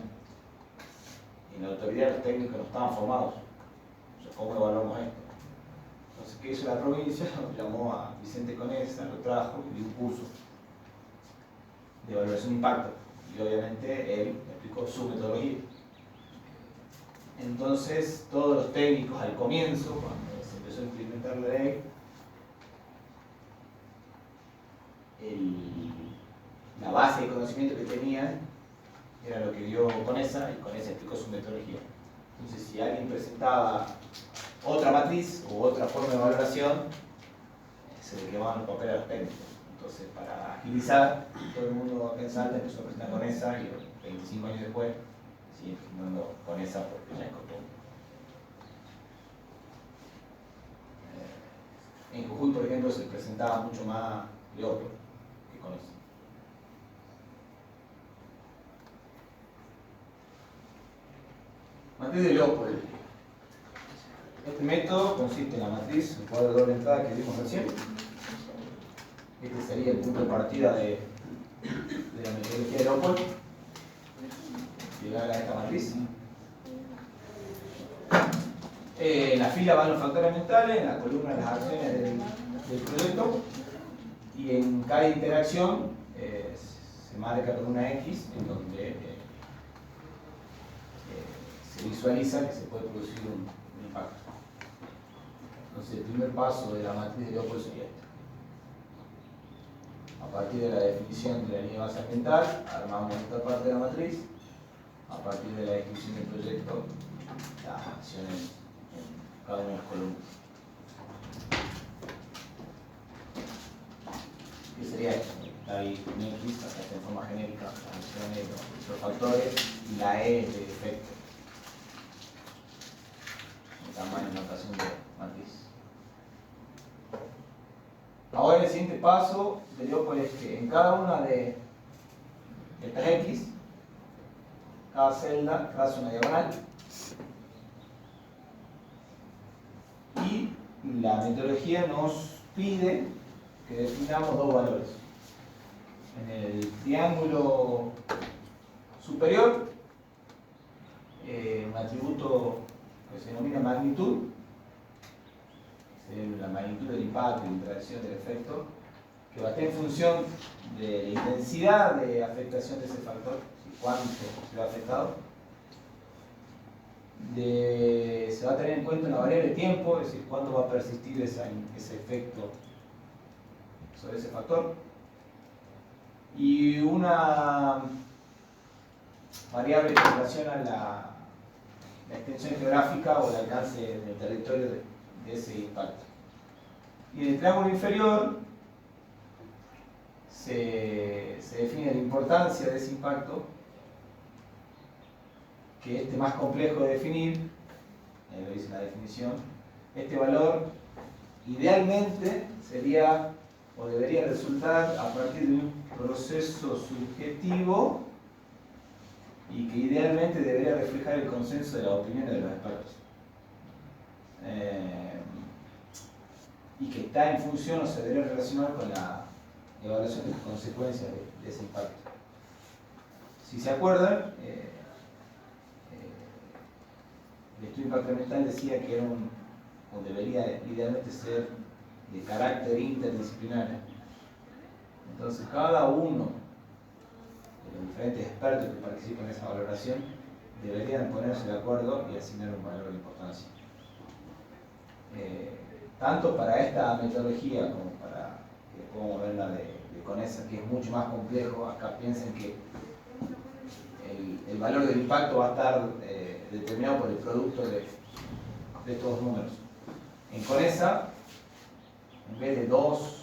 Y en la autoridad los técnicos no estaban formados. O sea, ¿cómo evaluamos esto? Entonces, ¿qué hizo la provincia? Llamó a Vicente Conesa, lo trajo y dio un curso de evaluación de impacto. Y obviamente él explicó su metodología. Entonces, todos los técnicos al comienzo, cuando se empezó a implementar la ley, la base de conocimiento que tenían era lo que dio Conesa, y Conesa explicó su metodología. Entonces, si alguien presentaba otra matriz u otra forma de valoración, se le quemaban los papeles a los técnicos. Entonces, para agilizar, todo el mundo acá en Salta empezó a presentar Conesa y 25 años después siguen presentando Conesa porque ya es costumbre. En Jujuy, por ejemplo, se presentaba mucho más Leopold que Conesa. Matriz de Leopold. Este método consiste en la matriz, el cuadro de doble entrada que vimos recién. Este sería el punto de partida de la metodología de Leopold. Llegar a esta matriz. En la fila van los factores ambientales, en la columna las acciones del proyecto, y en cada interacción se marca con una X en donde se visualiza que se puede producir un impacto. Entonces, el primer paso de la matriz de Leopold sería este. A partir de la definición de la línea base ambiental, armamos esta parte de la matriz. A partir de la descripción del proyecto, las acciones en cada una de las columnas. ¿Qué sería esto? Hay un X, acá está en forma genérica, las acciones, los factores, y la E es de efecto. El tamaño de notación de matriz. Ahora el siguiente paso de Leopold es que en cada una de estas X, cada celda traza una diagonal y la metodología nos pide que definamos dos valores. En el triángulo superior, un atributo que se denomina magnitud, la magnitud del impacto, de la interacción del efecto, que va a estar en función de la intensidad de afectación de ese factor, cuánto se va afectado. Se va a tener en cuenta una variable de tiempo, es decir, cuánto va a persistir ese efecto sobre ese factor. Y una variable que relaciona la extensión geográfica o el alcance del territorio de ese impacto. Y en el triángulo inferior se define la importancia de ese impacto, que este más complejo de definir, lo dice la definición. Este valor idealmente sería o debería resultar a partir de un proceso subjetivo y que idealmente debería reflejar el consenso de la opinión de los expertos. Y que está en función o se debería relacionar con la evaluación de las consecuencias de ese impacto. Si se acuerdan, el estudio de impacto ambiental decía que era o debería idealmente ser de carácter interdisciplinario. Entonces, cada uno de los diferentes expertos que participan en esa valoración deberían ponerse de acuerdo y asignar un valor de importancia. Tanto para esta metodología como para que podamos ver la de CONESA, que es mucho más complejo. Acá piensen que el valor del impacto va a estar determinado por el producto de estos números. En CONESA, en vez de dos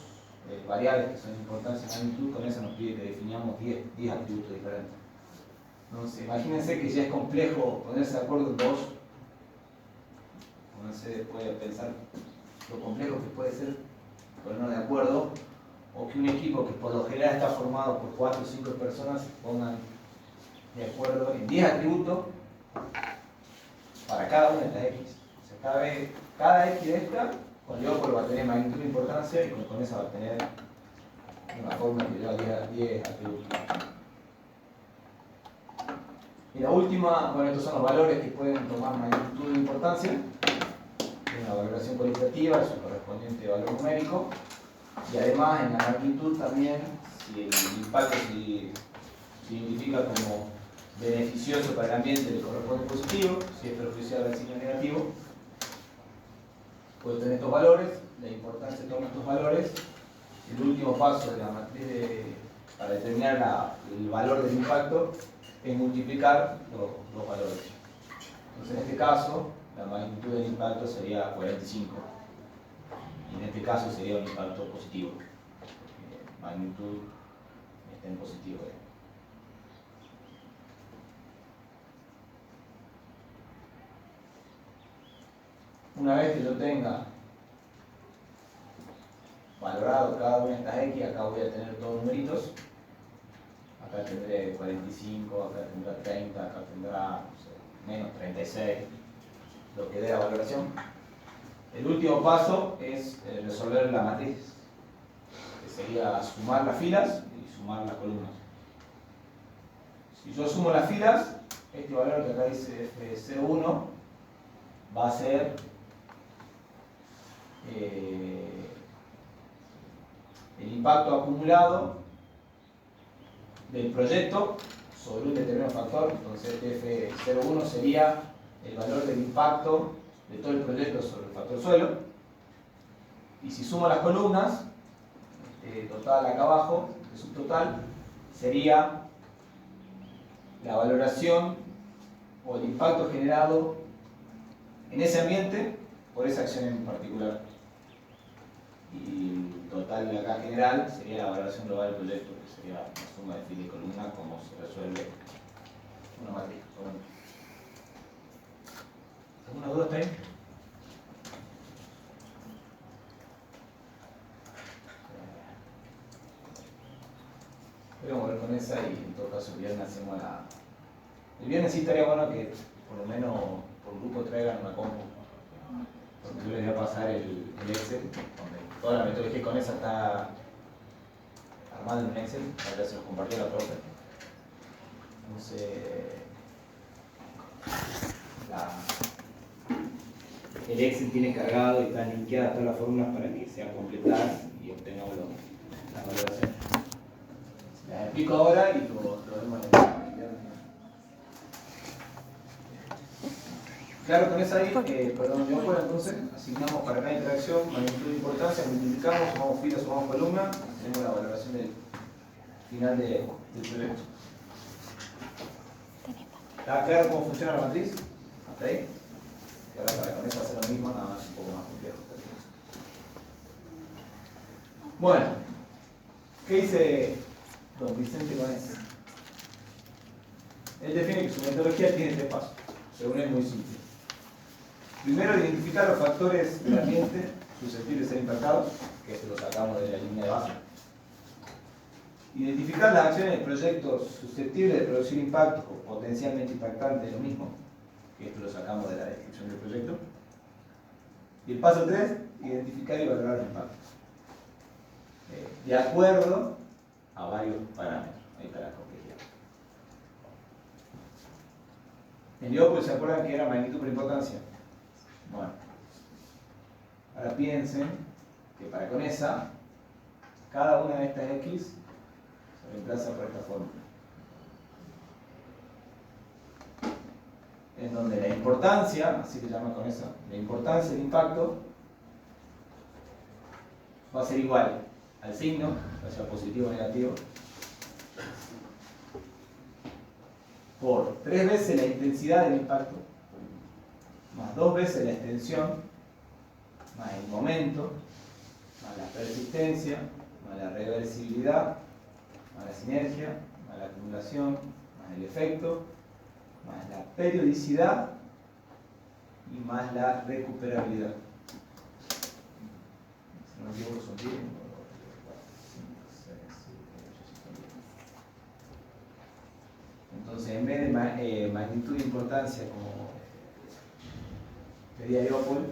variables que son importancia y magnitud, CONESA nos pide que definamos 10 atributos diferentes. Entonces, imagínense que ya es complejo ponerse de acuerdo en dos. Uno se puede pensar lo complejo que puede ser ponernos de acuerdo, o que un equipo que por lo general está formado por 4 o 5 personas se pongan de acuerdo en 10 atributos para cada una de las X. O sea, cada X de esta, con Leópold va a tener magnitud de importancia y con esa va a tener una forma que lleva 10 atributos. Y la última, bueno, estos son los valores que pueden tomar magnitud de importancia. Es una valoración cualitativa, es su correspondiente valor numérico. Y además en la magnitud también, si el impacto se identifica como beneficioso para el ambiente, le corresponde positivo; si es perjudicial, el signo negativo. Puede tener estos valores, la importancia toma estos valores. El último paso de la matriz para determinar el valor del impacto es multiplicar los valores. Entonces, en este caso, la magnitud del impacto sería 45. Y en este caso sería un impacto positivo, porque magnitud está en positivo. Una vez que yo tenga valorado cada una de estas X, acá voy a tener todos numeritos. Acá tendré 45, acá tendrá 30, acá tendrá, no sé, menos 36, lo que dé la valoración. El último paso es resolver la matriz, que sería sumar las filas y sumar las columnas. Si yo sumo las filas, este valor que acá dice F01 va a ser el impacto acumulado del proyecto sobre un determinado factor. Entonces este F01 sería el valor del impacto de todo el proyecto sobre el factor suelo. Y si sumo las columnas, total acá abajo, el subtotal, sería la valoración o el impacto generado en ese ambiente por esa acción en particular. Y el total de acá general sería la valoración global del proyecto, que sería la suma de fila y columna, como se resuelve una matriz. ¿Alguna duda hasta ahí? Vamos a ver con esa, y en todo caso el viernes hacemos la... El viernes sí estaría bueno que por lo menos por grupo traigan una compu, porque yo les voy a pasar el Excel, donde toda la metodología con esa está armada en un Excel. Ahora se los compartió la profe. Entonces, el Excel tiene cargado y están linkeadas todas las fórmulas para que sean completadas y obtengamos las valoraciones. Las explico ahora y lo vemos en el viernes. Claro, con esa ahí, perdón, yo fuera, entonces asignamos para cada interacción magnitud de importancia, multiplicamos, sumamos filas, sumamos columnas, tenemos la valoración del final del proyecto. ¿Está claro cómo funciona la matriz? ¿Hasta ahí? Y ahora para con eso hacer lo mismo, nada más un poco más complejo. Bueno, ¿qué dice don Vicente con eso? Él define que su metodología tiene 3 pasos, según él muy simple. Primero, identificar los factores del ambiente susceptibles de ser impactados, que esto lo sacamos de la línea de base. Identificar las acciones de proyectos susceptibles de producir impactos o potencialmente impactantes, lo mismo, que esto lo sacamos de la descripción del proyecto. Y el paso 3, identificar y valorar los impactos. De acuerdo a varios parámetros. Ahí está la complejidad. En Leópolis, ¿se acuerdan que era magnitud por importancia? Bueno, ahora piensen que para con esa, cada una de estas X se reemplaza por esta fórmula. En donde la importancia, así se llama con esa, la importancia del impacto va a ser igual al signo, ya sea positivo o negativo, por 3 veces la intensidad del impacto, más 2 veces la extensión, más el momento, más la persistencia, más la reversibilidad, más la sinergia, más la acumulación, más el efecto, más la periodicidad y más la recuperabilidad. Si no me equivoco, son 10, 1, 2, 3, 4, 5, 6, 7, 8, 5, 10. Entonces, en vez de magnitud de importancia como pedía Leopold,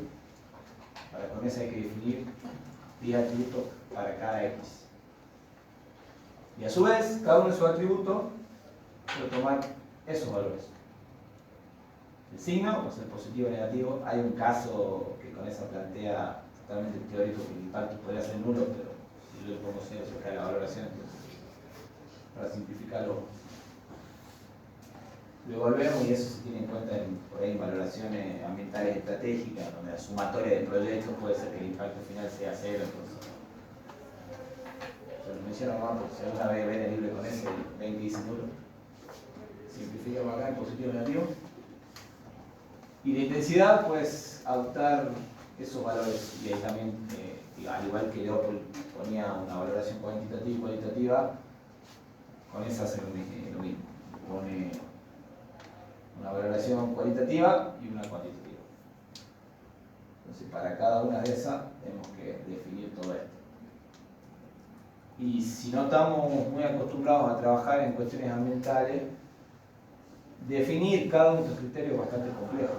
para con esa hay que definir 10 atributos para cada X. Y a su vez, cada uno de sus atributos puede tomar esos valores. El signo, o sea, el positivo o negativo, hay un caso que con esa plantea totalmente teórico que el impacto podría ser nulo, pero si yo le pongo 0 se cae la valoración, entonces para simplificarlo lo volvemos y eso se tiene en cuenta por ahí en valoraciones ambientales estratégicas, donde la sumatoria de proyectos puede ser que el impacto final sea 0, entonces yo lo menciono más porque si alguna vez ven el libro con ese, ven que dice nulo, simplificamos acá en positivo y negativo. Y de intensidad, pues adoptar esos valores. Y ahí también, al igual que Leopold ponía una valoración cuantitativa y cualitativa, con esa hace lo mismo. Pone una valoración cualitativa y una cuantitativa. Entonces, para cada una de esas, tenemos que definir todo esto. Y si no estamos muy acostumbrados a trabajar en cuestiones ambientales, definir cada uno de estos criterios es bastante complejo.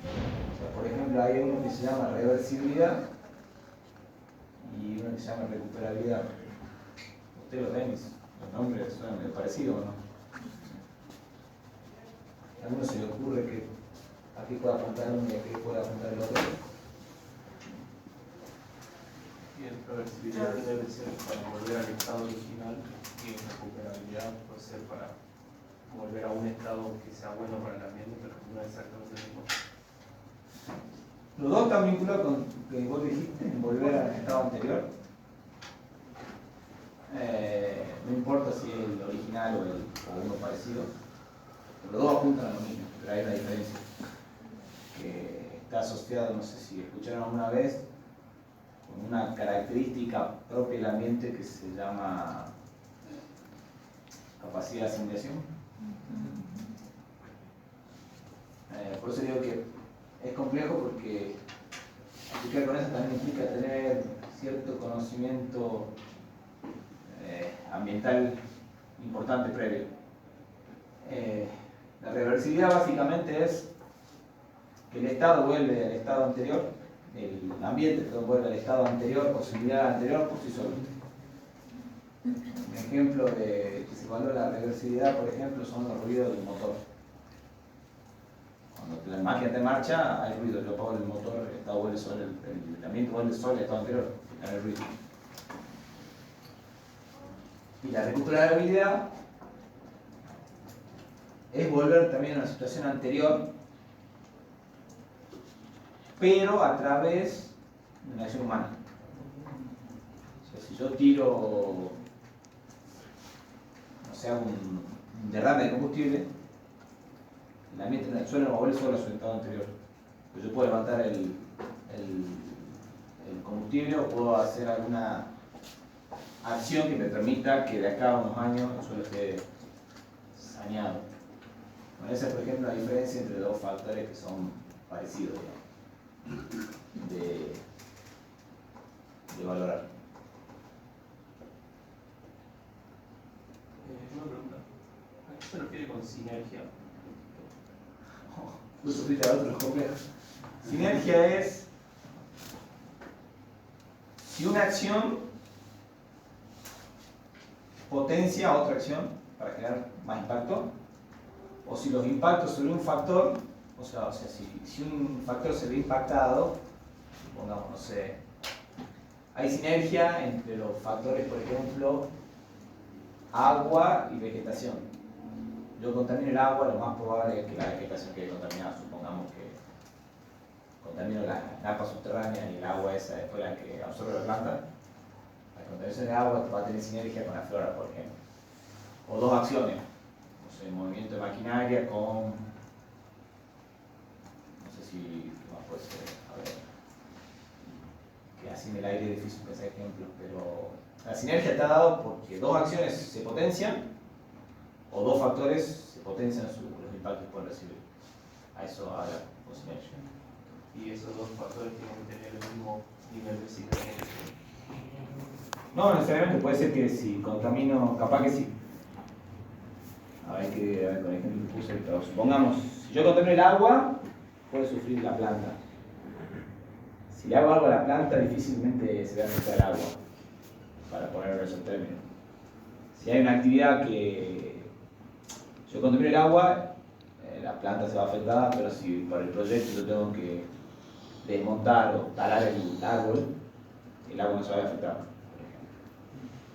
O sea, por ejemplo, hay uno que se llama reversibilidad y uno que se llama recuperabilidad. Ustedes lo ven, los nombres suenan medio parecidos, ¿no? ¿A alguno se le ocurre que a qué puede apuntar uno y a qué puede apuntar el otro? Y en reversibilidad debe ser para volver al estado original y en recuperabilidad puede ser para volver a un estado que sea bueno para el ambiente, pero no exactamente lo mismo. Los dos están vinculados con lo que vos dijiste, en volver al estado anterior. No importa si es el original o uno parecido, los dos apuntan a lo mismo, pero hay una diferencia que está asociada, no sé si escucharon alguna vez, con una característica propia del ambiente que se llama capacidad de asimilación. Por eso digo que es complejo porque aplicar con eso también implica tener cierto conocimiento ambiental importante previo. La reversibilidad básicamente es que el estado vuelve al estado anterior, el ambiente vuelve al estado anterior o similar al anterior por sí solo. Un ejemplo de que se valora la reversibilidad, por ejemplo, son los ruidos del motor. Cuando la máquina está en marcha, hay ruido. Yo apago el motor, el estado vuelve sobre el ambiente vuelve sobre el estado anterior, hay ruido. Y la recuperabilidad es volver también a una situación anterior, pero a través de una acción humana. O sea, si yo tiro, no sé, un derrame de combustible, el ambiente en el suelo no vuelve solo a su estado anterior. Pues yo puedo levantar el combustible o puedo hacer alguna acción que me permita que de acá a unos años el suelo esté saneado. Bueno, esa es, por ejemplo, la diferencia entre dos factores que son parecidos, digamos, de valorar. Una pregunta. ¿A qué se refiere con sinergia? Vos sufriste a otro complejo. Sinergia es si una acción potencia a otra acción para generar más impacto, o si los impactos sobre un factor, o sea si un factor se ve impactado, pongamos, no sé, hay sinergia entre los factores, por ejemplo, agua y vegetación. Yo contamino el agua, lo más probable es que la vegetación quede contaminada. Supongamos que contamino la napa subterránea y el agua esa es la que absorbe la planta. La contaminación de agua va a tener sinergia con la flora, por ejemplo. O dos acciones, no sé, movimiento de maquinaria con, no sé si, ¿qué más puede ser? A ver, que así en el aire es difícil pensar ejemplos, pero la sinergia está dado porque dos acciones se potencian o dos factores se potencian los impactos que pueden recibir. A eso habla con sinergia. Y esos dos factores tienen que tener el mismo nivel de sinergia. No necesariamente, puede ser que si contamino, capaz que sí. A ver, con el ejemplo que puse ahorita. Supongamos, si yo contamino el agua, puede sufrir la planta. Si le hago algo a la planta, difícilmente se va a afectar el agua, para ponerlo en esos términos. Si hay una actividad que yo contamino el agua, la planta se va afectada, pero si para el proyecto yo tengo que desmontar o talar el árbol, el agua no se va a afectar, por ejemplo.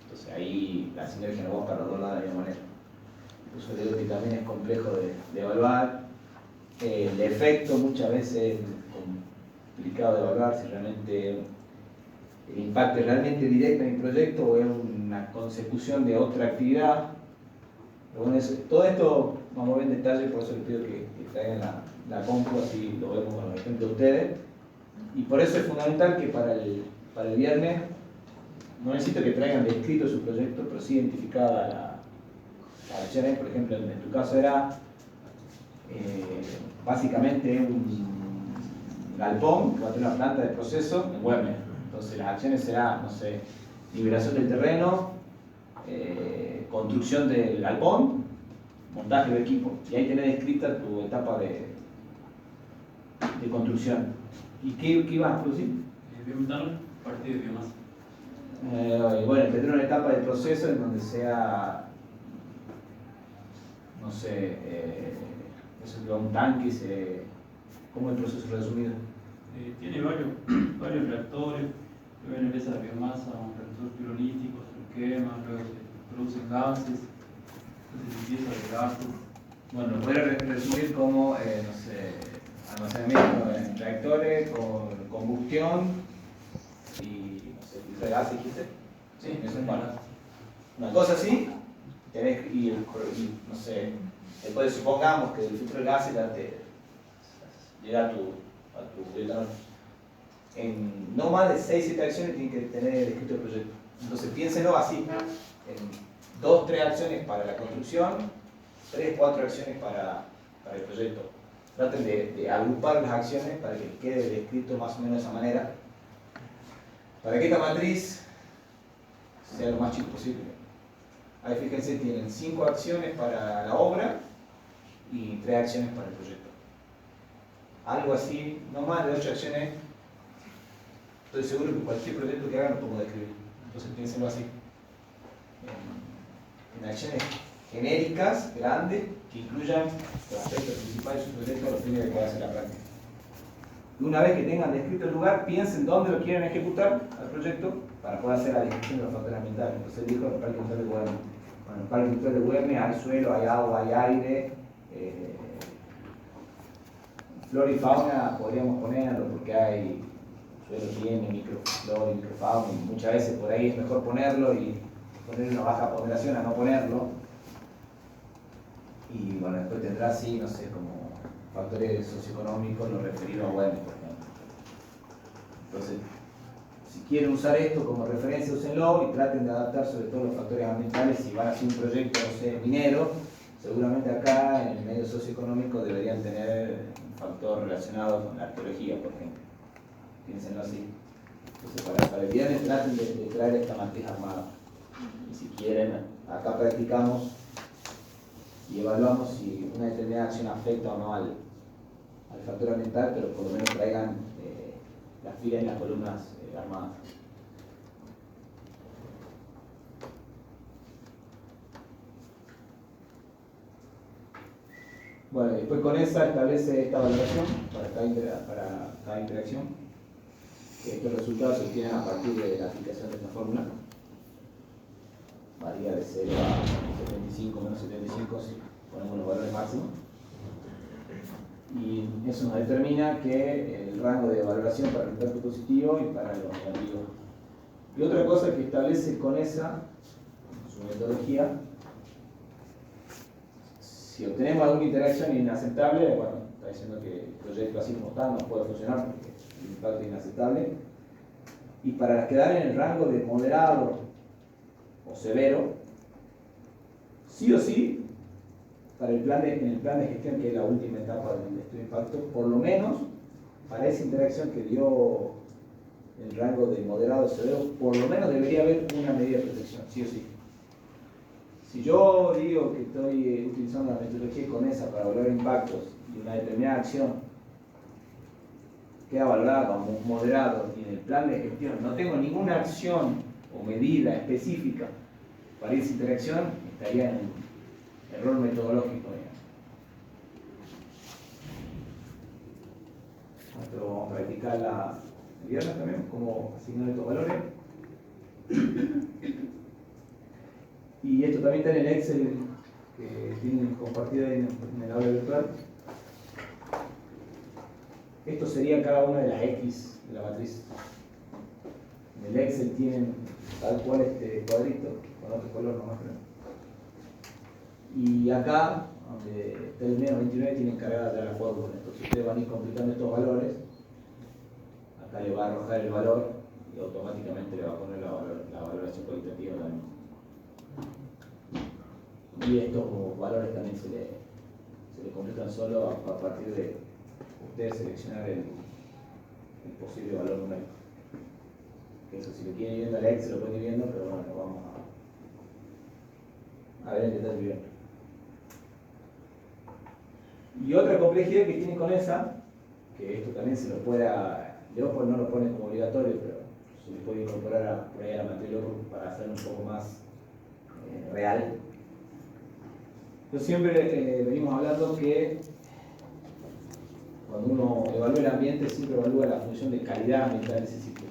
Entonces ahí la sinergia no va para los dos lados de la misma manera. Por eso digo que también es complejo de evaluar. El efecto muchas veces es complicado de evaluar si realmente el impacto es realmente directo en el proyecto o es una consecución de otra actividad. Pero bueno, todo esto vamos a ver en detalle, por eso les pido que traigan la compu, así lo vemos con los ejemplos de ustedes. Y por eso es fundamental que para el viernes no necesito que traigan descrito su proyecto, pero sí identificada las acciones. Por ejemplo, en tu caso era básicamente un galpón que va a tener una planta de proceso en Güemes. Entonces las acciones serán, no sé, liberación del terreno, construcción del galpón, montaje del equipo. Y ahí tenés descrita tu etapa de construcción. ¿Y qué ibas a producir? Biometano, parte de biomasa. Bueno, tendré una etapa de proceso en donde sea, no sé, eso que va a un tanque, ¿cómo es el proceso resumido? Tiene varios reactores, luego empieza la biomasa, un reactor pirolítico, se quema, luego se producen gases, entonces empieza el gases. Bueno, lo puedes resumir como, no sé, almacenamiento en reactores con combustión y, no sé, filtro de gas, dijiste. Sí, eso es bueno. Una cosa así, tenés, y no sé, después supongamos que el filtro de gas ya te llega a tu bioetanol. En no más de 6-7 acciones tienen que tener descrito el proyecto. Entonces piénsenlo así, en 2-3 acciones para la construcción, 3-4 acciones para el proyecto. Traten de agrupar las acciones para que quede descrito más o menos de esa manera, para que esta matriz sea lo más chico posible. Ahí fíjense, tienen 5 acciones para la obra y 3 acciones para el proyecto. Algo así, no más de 8 acciones. Estoy seguro que cualquier proyecto que hagan lo pongo a describir. Entonces piénsenlo así. En acciones genéricas, grandes, que incluyan los aspectos principales de su proyecto, los primeros que va a hacer la práctica. Y una vez que tengan descrito el lugar, piensen dónde lo quieren ejecutar al proyecto para poder hacer la descripción de los factores ambientales. Entonces dijo el Parque Industrial de Güemes. Bueno, en el Parque Industrial de Güemes hay suelo, hay agua, hay aire, flora y fauna podríamos ponerlo porque hay suelo tiene microflora y microfauna y muchas veces por ahí es mejor ponerlo y poner una baja ponderación a no ponerlo. Y bueno, después tendrá así, no sé, como factores socioeconómicos, lo referido a Güemes, por ejemplo. Entonces, si quieren usar esto como referencia, úsenlo y traten de adaptar sobre todo los factores ambientales. Si van a hacer un proyecto, no sé, minero, seguramente acá en el medio socioeconómico deberían tener un factor relacionado con la arqueología, por ejemplo. Piénsenlo así. Entonces, para el viernes traten de traer esta matriz armada. Y si quieren, acá practicamos y evaluamos si una determinada acción afecta o no al factor ambiental, pero por lo menos traigan las filas y las columnas armadas. Bueno, después con esa establece esta valoración para cada interacción. Estos resultados se obtienen a partir de la aplicación de esta fórmula. Varía de 0 a 75 menos 75 si ponemos los valores máximos. Y eso nos determina que el rango de valoración para el impacto positivo y para lo negativo. Y otra cosa que establece con esa, su metodología, si obtenemos alguna interacción inaceptable, bueno, está diciendo que el proyecto así como está no puede funcionar porque el impacto es inaceptable. Y para quedar en el rango de moderado o severo, sí o sí, para en el plan de gestión, que es la última etapa del estudio de impacto, por lo menos para esa interacción que dio el rango de moderado o severo, por lo menos debería haber una medida de protección, sí o sí. Si yo digo que estoy utilizando la metodología CONESA para valorar impactos y una determinada acción queda valorada como moderado y en el plan de gestión no tengo ninguna acción o medida específica para esa interacción, estaría en error metodológico. Esto vamos a practicar el viernes también, cómo asignar estos valores. Y esto también está en el Excel que tienen compartido ahí en el aula virtual. Esto sería cada una de las X de la matriz. En el Excel tienen tal cual este cuadrito, con otro color nomás creo. Y acá, donde está el menos 29, tienen cargada ya la fórmula. Entonces ustedes van a ir completando estos valores. Acá le va a arrojar el valor y automáticamente le va a poner la valoración cualitativa también. Y estos valores también se le completan solo a partir de ustedes seleccionar el posible valor numérico. Que eso, si lo quieren ir viendo al Excel, lo pueden ir viendo, pero bueno, lo vamos a ver en detalle bien. Y otra complejidad que tiene con esa, que esto también se lo pueda, Leopold no lo pone como obligatorio, pero se le puede incorporar por ahí a la materia para hacerlo un poco más real. Yo siempre venimos hablando que cuando uno evalúa el ambiente siempre evalúa la función de calidad ambiental de ese sitio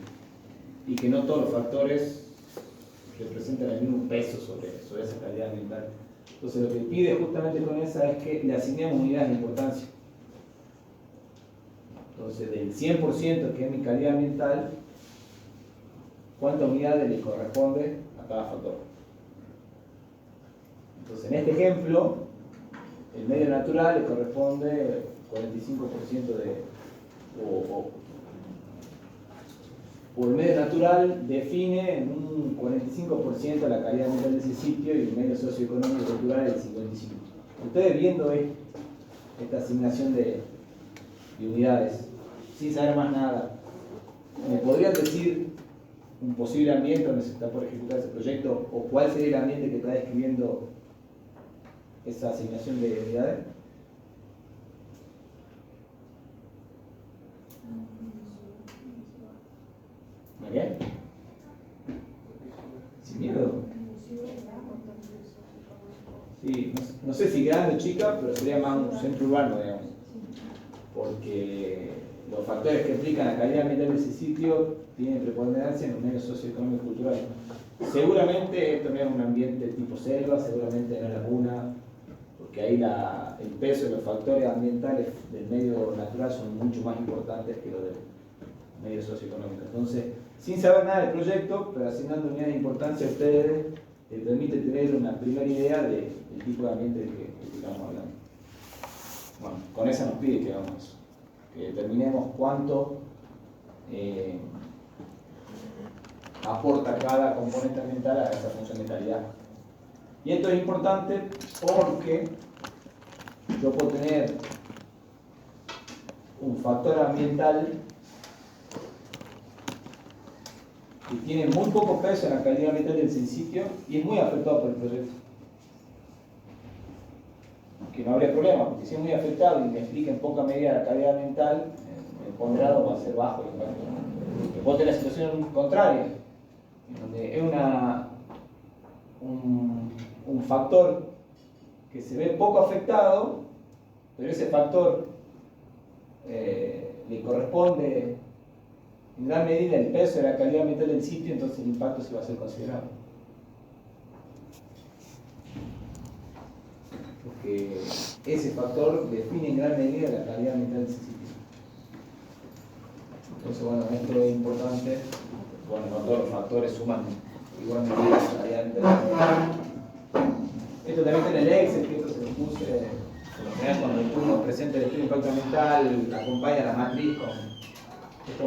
y que no todos los factores representan el mismo peso sobre esa calidad ambiental. Entonces lo que pide justamente con esa es que le asignemos unidades de importancia. Entonces del 100% que es mi calidad ambiental, ¿cuántas unidades le corresponde a cada factor? Entonces en este ejemplo, el medio natural le corresponde 45% o el medio natural define en un 45% la calidad ambiental de ese sitio y el medio socioeconómico y cultural el 55%. Ustedes viendo esta asignación de unidades, sin saber más nada, ¿me podrían decir un posible ambiente donde se está por ejecutar ese proyecto o cuál sería el ambiente que está describiendo esa asignación de unidades? ¿Bien? Sin miedo. Sí, no sé si grande o chica, pero sería más un centro urbano, digamos. Porque los factores que explican la calidad ambiental de ese sitio tienen preponderancia en los medios socioeconómicos y culturales. Seguramente esto no es un ambiente tipo selva, seguramente no es laguna, porque ahí el peso de los factores ambientales del medio natural son mucho más importantes que los del medio socioeconómico. Entonces, sin saber nada del proyecto, pero asignando unidades de importancia a ustedes, les permite tener una primera idea del tipo de ambiente del que estamos hablando. Bueno, con esa nos pide que hagamos eso, que determinemos cuánto aporta cada componente ambiental a esa función de calidad. Y esto es importante porque yo puedo tener un factor ambiental que tiene muy poco peso en la calidad ambiental del sitio y es muy afectado por el proyecto. Que no habría problema, porque si es muy afectado y me explica en poca medida la calidad ambiental, el ponderado va a ser bajo el impacto. Pero puedo tener la situación contraria, en donde es un factor que se ve poco afectado, pero ese factor le corresponde en gran medida el peso de la calidad ambiental del sitio, entonces el impacto se va a hacer considerable. Porque ese factor define en gran medida la calidad ambiental del sitio. Entonces, bueno, esto es importante. Bueno, no todos los factores suman igual medida la calidad ambiental. Esto también está en el Excel, que esto se lo puse, por lo general cuando uno presenta el estudio de impacto ambiental, acompaña la matriz con. Esto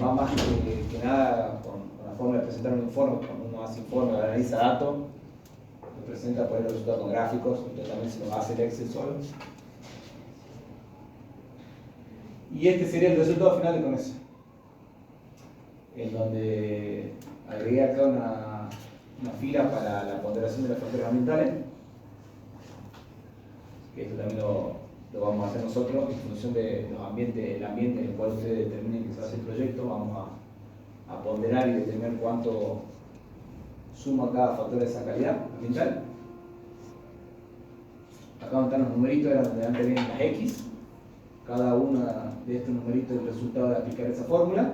va más que nada con la forma de presentar un informe. Cuando uno hace informe, analiza datos, lo presenta por el resultado con gráficos, entonces también se lo hace el Excel solo. Y este sería el resultado final de CONESA, en donde agregué acá una fila para la ponderación de los factores ambientales, que esto también lo vamos a hacer nosotros en función de los ambientes, el ambiente en el cual ustedes determinen que se hace el proyecto. Vamos a ponderar y determinar cuánto suma cada factor de esa calidad ambiental. Acá donde están los numeritos, era donde antes vienen las X. Cada uno de estos numeritos es el resultado de aplicar esa fórmula.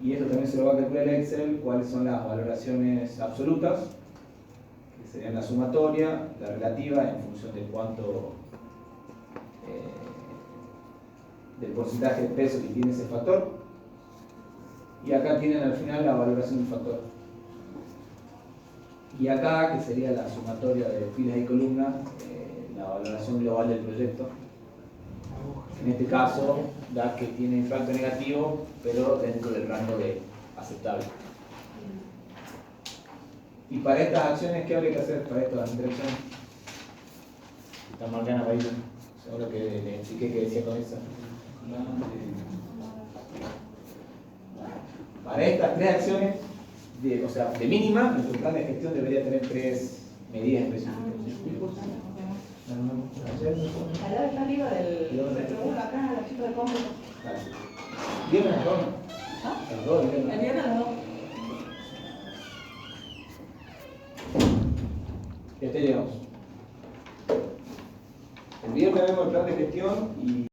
Y esto también se lo va a calcular el Excel, cuáles son las valoraciones absolutas, que serían la sumatoria, la relativa, en función de cuánto del porcentaje de peso que tiene ese factor. Y acá tienen al final la valoración del factor. Y acá, que sería la sumatoria de filas y columnas, la valoración global del proyecto. En este caso, da que tiene impacto negativo, pero dentro del rango de aceptable. Y para estas acciones, ¿qué habría que hacer para estas interacciones? Está marcada ahí, seguro que le expliqué que decía con esa. Para estas tres acciones, o sea, de mínima, nuestro plan de gestión debería tener tres medidas específicas. Allá está arriba del metro 1, acá, la chica de cómputo. ¿Vieron las dos? ¿Ah? Las dos, El viernes las dos. Ya te llegamos. El viernes vemos el plan de gestión y